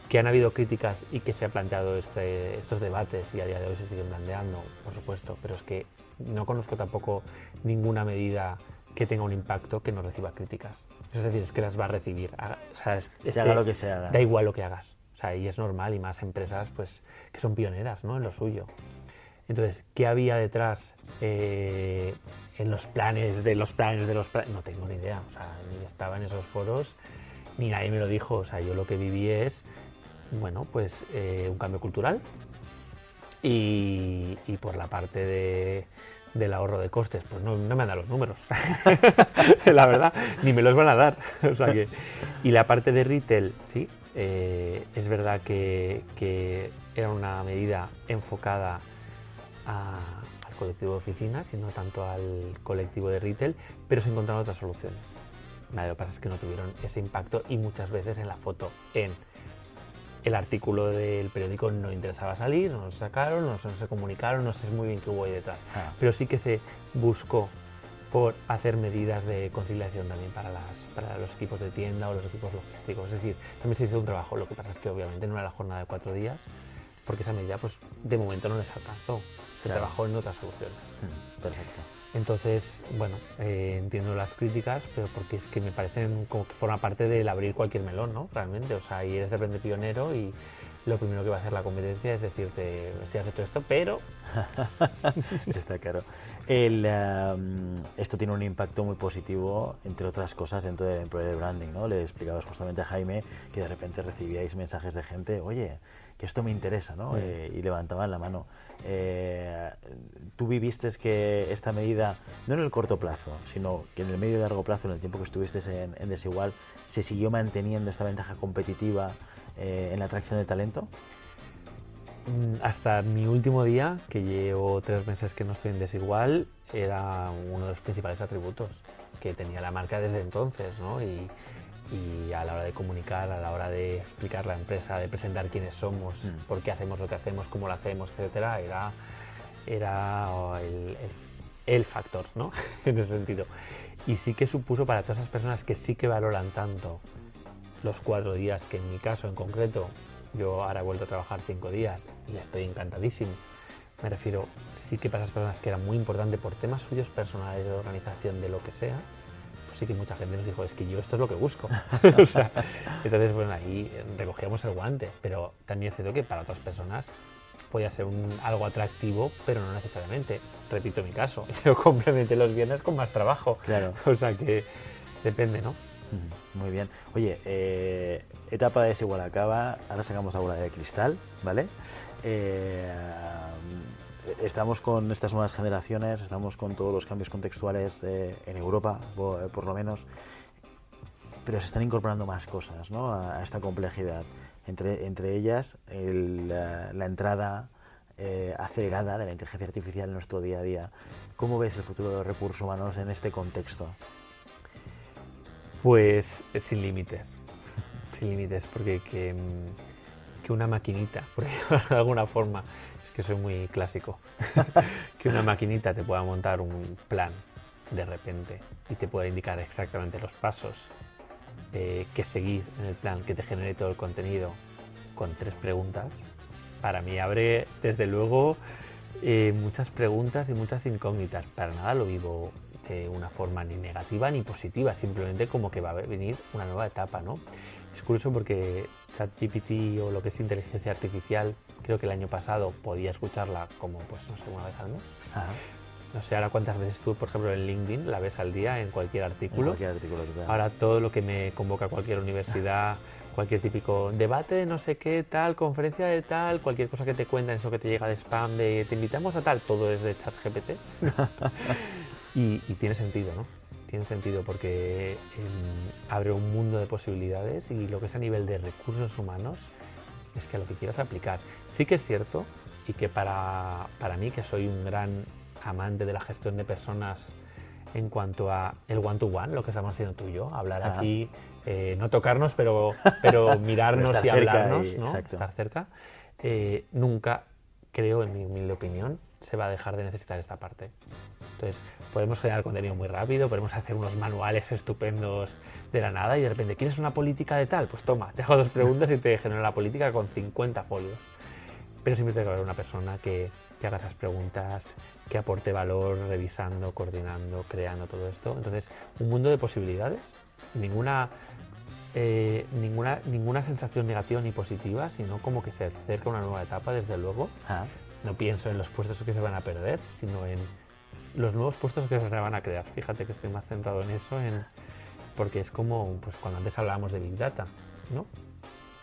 Que han habido críticas y que se han planteado estos debates y a día de hoy se siguen planteando, por supuesto, pero es que no conozco tampoco ninguna medida que tenga un impacto que no reciba críticas. Es decir, es que las va a recibir. O sea, se haga lo que se haga. Da igual lo que hagas. O sea, y es normal, y más empresas pues, que son pioneras, ¿no?, en lo suyo. Entonces, ¿qué había detrás en los planes de los planes? No tengo ni idea. O sea, ni estaba en esos foros, ni nadie me lo dijo. O sea, yo lo que viví es, bueno, pues un cambio cultural y por la parte del ahorro de costes, pues no me han dado los números, la verdad, ni me los van a dar. O sea que, y la parte de retail, sí, es verdad que era una medida enfocada al colectivo de oficinas y no tanto al colectivo de retail, pero se encontraron otras soluciones. Lo que pasa es que no tuvieron ese impacto y muchas veces en la foto, en el artículo del periódico no interesaba salir, no lo sacaron, no se comunicaron, no sé muy bien qué hubo ahí detrás. Pero sí que se buscó por hacer medidas de conciliación también para los equipos de tienda o los equipos logísticos. Es decir, también se hizo un trabajo. Lo que pasa es que obviamente no era la jornada de 4 días, porque esa medida pues de momento no les alcanzó. Se trabajó en otras soluciones. Perfecto. Entonces, bueno, entiendo las críticas, pero porque es que me parecen como que forma parte del abrir cualquier melón, ¿no? Realmente, o sea, ahí eres de repente pionero y lo primero que va a hacer la competencia es decirte, si has hecho esto, pero... Está claro. Esto tiene un impacto muy positivo, entre otras cosas, dentro del employer branding, ¿no? Le explicabas justamente a Jaime que de repente recibíais mensajes de gente, oye, que esto me interesa, ¿no? Y levantaban la mano. Tú viviste que esta medida, no en el corto plazo, sino que en el medio y largo plazo, en el tiempo que estuviste en Desigual, ¿se siguió manteniendo esta ventaja competitiva en la atracción de talento? Hasta mi último día, que llevo 3 meses que no estoy en Desigual, era uno de los principales atributos que tenía la marca desde entonces, ¿no? Y a la hora de comunicar, a la hora de explicar la empresa, de presentar quiénes somos, por qué hacemos lo que hacemos, cómo lo hacemos, etcétera, era el factor, ¿no? En ese sentido. Y sí que supuso para todas esas personas que sí que valoran tanto los 4 días, que en mi caso en concreto, yo ahora he vuelto a trabajar 5 días y estoy encantadísimo. Me refiero, sí que para esas personas que era muy importante por temas suyos personales, de organización, de lo que sea, pues sí que mucha gente nos dijo, es que yo esto es lo que busco. O sea, entonces, bueno, ahí recogíamos el guante, pero también es cierto que para otras personas podía ser algo atractivo, pero no necesariamente. Repito mi caso, yo complementé los viernes con más trabajo. Claro. O sea que depende, ¿no? Muy bien. Oye, etapa de Desigual acaba, ahora sacamos la bola de cristal, ¿vale? Estamos con estas nuevas generaciones, estamos con todos los cambios contextuales en Europa, por lo menos, pero se están incorporando más cosas, ¿no?, a esta complejidad. Entre ellas, la entrada acelerada de la inteligencia artificial en nuestro día a día. ¿Cómo ves el futuro de los recursos humanos en este contexto? Pues sin límites, sin límites, porque que una maquinita, por decirlo de alguna forma, es que soy muy clásico, que una maquinita te pueda montar un plan de repente y te pueda indicar exactamente los pasos que seguir en el plan, que te genere todo el contenido con 3 preguntas, para mí abre desde luego muchas preguntas y muchas incógnitas. Para nada lo vivo de una forma ni negativa ni positiva, simplemente como que va a venir una nueva etapa, ¿no? Es curioso porque ChatGPT o lo que es inteligencia artificial, creo que el año pasado podía escucharla como, pues no sé, una vez al mes. No sé ahora cuántas veces tú, por ejemplo, en LinkedIn la ves al día en cualquier artículo. En cualquier artículo, total. Ahora todo lo que me convoca cualquier universidad, cualquier típico debate de no sé qué, tal, conferencia de tal, cualquier cosa que te cuentan, eso que te llega de spam, de te invitamos a tal, todo es de ChatGPT. y tiene sentido, ¿no? Tiene sentido porque abre un mundo de posibilidades y lo que es a nivel de recursos humanos es que a lo que quieras aplicar. Sí que es cierto y que para mí, que soy un gran amante de la gestión de personas en cuanto a el one-to-one, lo que estamos haciendo tú y yo, hablar aquí, no tocarnos, pero mirarnos y hablarnos, ¿no? Estar cerca. Nunca, creo, en mi humilde opinión, se va a dejar de necesitar esta parte. Entonces, podemos generar contenido muy rápido, podemos hacer unos manuales estupendos de la nada y de repente, ¿quieres una política de tal? Pues toma, te hago 2 preguntas y te genero la política con 50 folios. Pero siempre tiene que haber una persona que haga esas preguntas, que aporte valor, revisando, coordinando, creando todo esto. Entonces, un mundo de posibilidades, ninguna sensación negativa ni positiva, sino como que se acerca una nueva etapa, desde luego. No pienso en los puestos que se van a perder, sino en los nuevos puestos que se van a crear. Fíjate que estoy más centrado en eso, porque es como pues, cuando antes hablábamos de Big Data, ¿no?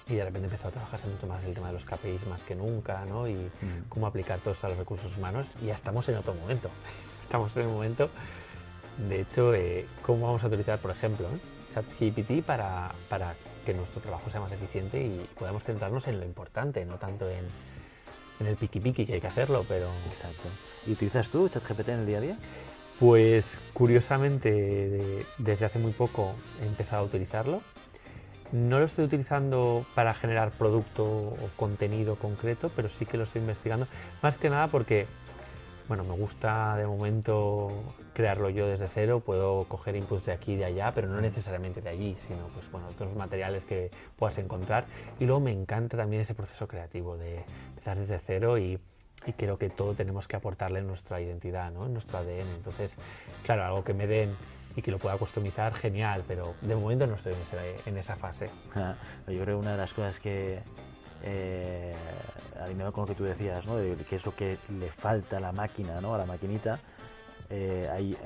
Y de repente empezó a trabajarse mucho más el tema de los KPIs más que nunca, ¿no? Y cómo aplicar todo esto a los recursos humanos. Y ya estamos en otro momento. Estamos en el momento, de hecho, cómo vamos a utilizar, por ejemplo, ChatGPT para que nuestro trabajo sea más eficiente y podamos centrarnos en lo importante, no tanto en el piqui-piqui, que hay que hacerlo, pero... Exacto. ¿Y utilizas tú ChatGPT en el día a día? Pues curiosamente desde hace muy poco he empezado a utilizarlo. No lo estoy utilizando para generar producto o contenido concreto, pero sí que lo estoy investigando. Más que nada porque, bueno, me gusta de momento crearlo yo desde cero, puedo coger inputs de aquí y de allá, pero no necesariamente de allí, sino pues, bueno, otros materiales que puedas encontrar. Y luego me encanta también ese proceso creativo de empezar desde cero y creo que todo tenemos que aportarle en nuestra identidad, ¿no? En nuestro ADN. Entonces, claro, algo que me den y que lo pueda customizar, genial, pero de momento no estoy en esa fase. Yo creo que una de las cosas que, alineado con lo que tú decías, ¿no? De qué es lo que le falta a la máquina, ¿no? A la maquinita, hay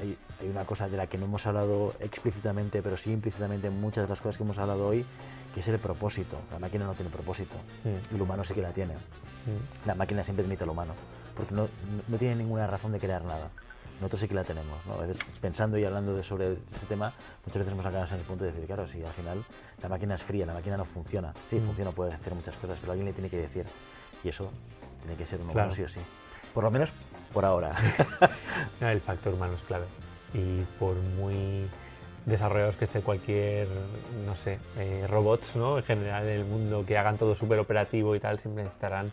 una cosa de la que no hemos hablado explícitamente, pero sí implícitamente en muchas de las cosas que hemos hablado hoy, que es el propósito. La máquina no tiene propósito, y el humano sí que la tiene. La máquina siempre necesita al humano, porque no tiene ninguna razón de crear nada. Nosotros sí que la tenemos, ¿no? A veces, pensando y hablando sobre este tema, muchas veces hemos acabado en el punto de decir, claro, si al final la máquina es fría, la máquina no funciona. Sí, funciona, puede hacer muchas cosas, pero alguien le tiene que decir, y eso tiene que ser un humano, sí o sí. Por lo menos por ahora. El factor humano es clave, y por muy desarrollados que esté cualquier, no sé, robots, ¿no? En general en el mundo, que hagan todo súper operativo y tal, siempre necesitarán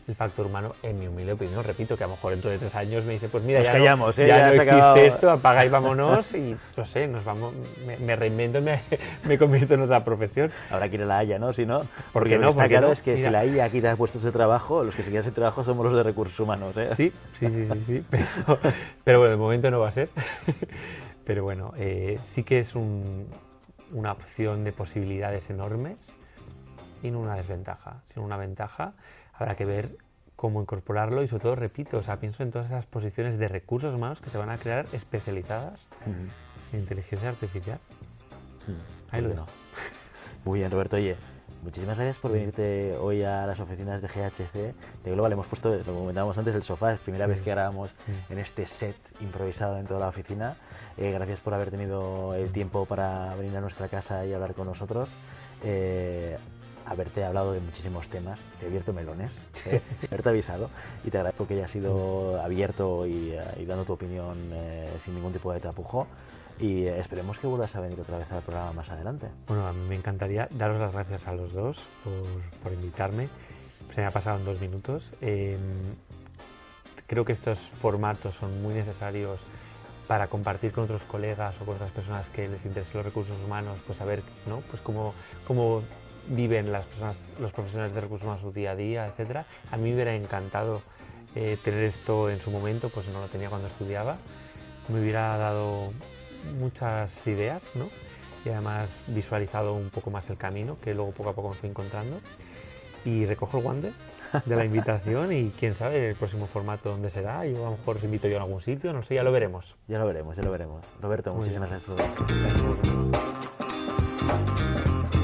el factor humano, en mi humilde opinión. Repito, que a lo mejor dentro de 3 años me dice, pues mira, nos ya callamos, ya no existe esto, apaga y vámonos, y no sé, nos vamos, me reinvento, me convierto en otra profesión. Habrá que ir a la Haya, ¿no? Si no, porque lo que no, está claro es que mira, si la Haya quita puestos de trabajo, los que se quedan sin trabajo somos los de recursos humanos, ¿eh? Sí, pero bueno, de momento no va a ser. Pero bueno, sí que es una opción de posibilidades enormes y no una desventaja, sino una ventaja. Habrá que ver cómo incorporarlo y sobre todo, repito, o sea, pienso en todas esas posiciones de recursos humanos que se van a crear especializadas en inteligencia artificial. Ahí lo dejo. Muy bien, Roberto. Oye, muchísimas gracias por venirte hoy a las oficinas de GHC de Global. Hemos puesto, lo comentábamos antes, el sofá. Es la primera vez que grabamos en este set improvisado dentro de la oficina. Gracias por haber tenido el tiempo para venir a nuestra casa y hablar con nosotros. Haberte hablado de muchísimos temas, te he abierto melones, sin haberte avisado, y te agradezco que hayas sido abierto y dando tu opinión sin ningún tipo de tapujo, y esperemos que vuelvas a venir otra vez al programa más adelante. Bueno, a mí me encantaría daros las gracias a los dos por invitarme. Se me ha pasado en 2 minutos. Creo que estos formatos son muy necesarios para compartir con otros colegas o con otras personas que les interesen los recursos humanos, pues saber, ¿no? Pues cómo viven las personas, los profesionales de recursos humanos su día a día, etcétera. A mí me hubiera encantado tener esto en su momento, pues no lo tenía cuando estudiaba. Me hubiera dado muchas ideas, ¿no? Y además visualizado un poco más el camino, que luego poco a poco me fui encontrando. y recojo el guante de la invitación y quién sabe el próximo formato dónde será. Yo a lo mejor os invito yo a algún sitio, no sé, ya lo veremos. Ya lo veremos, ya lo veremos. Roberto, Muy muchísimas bien. gracias por todo.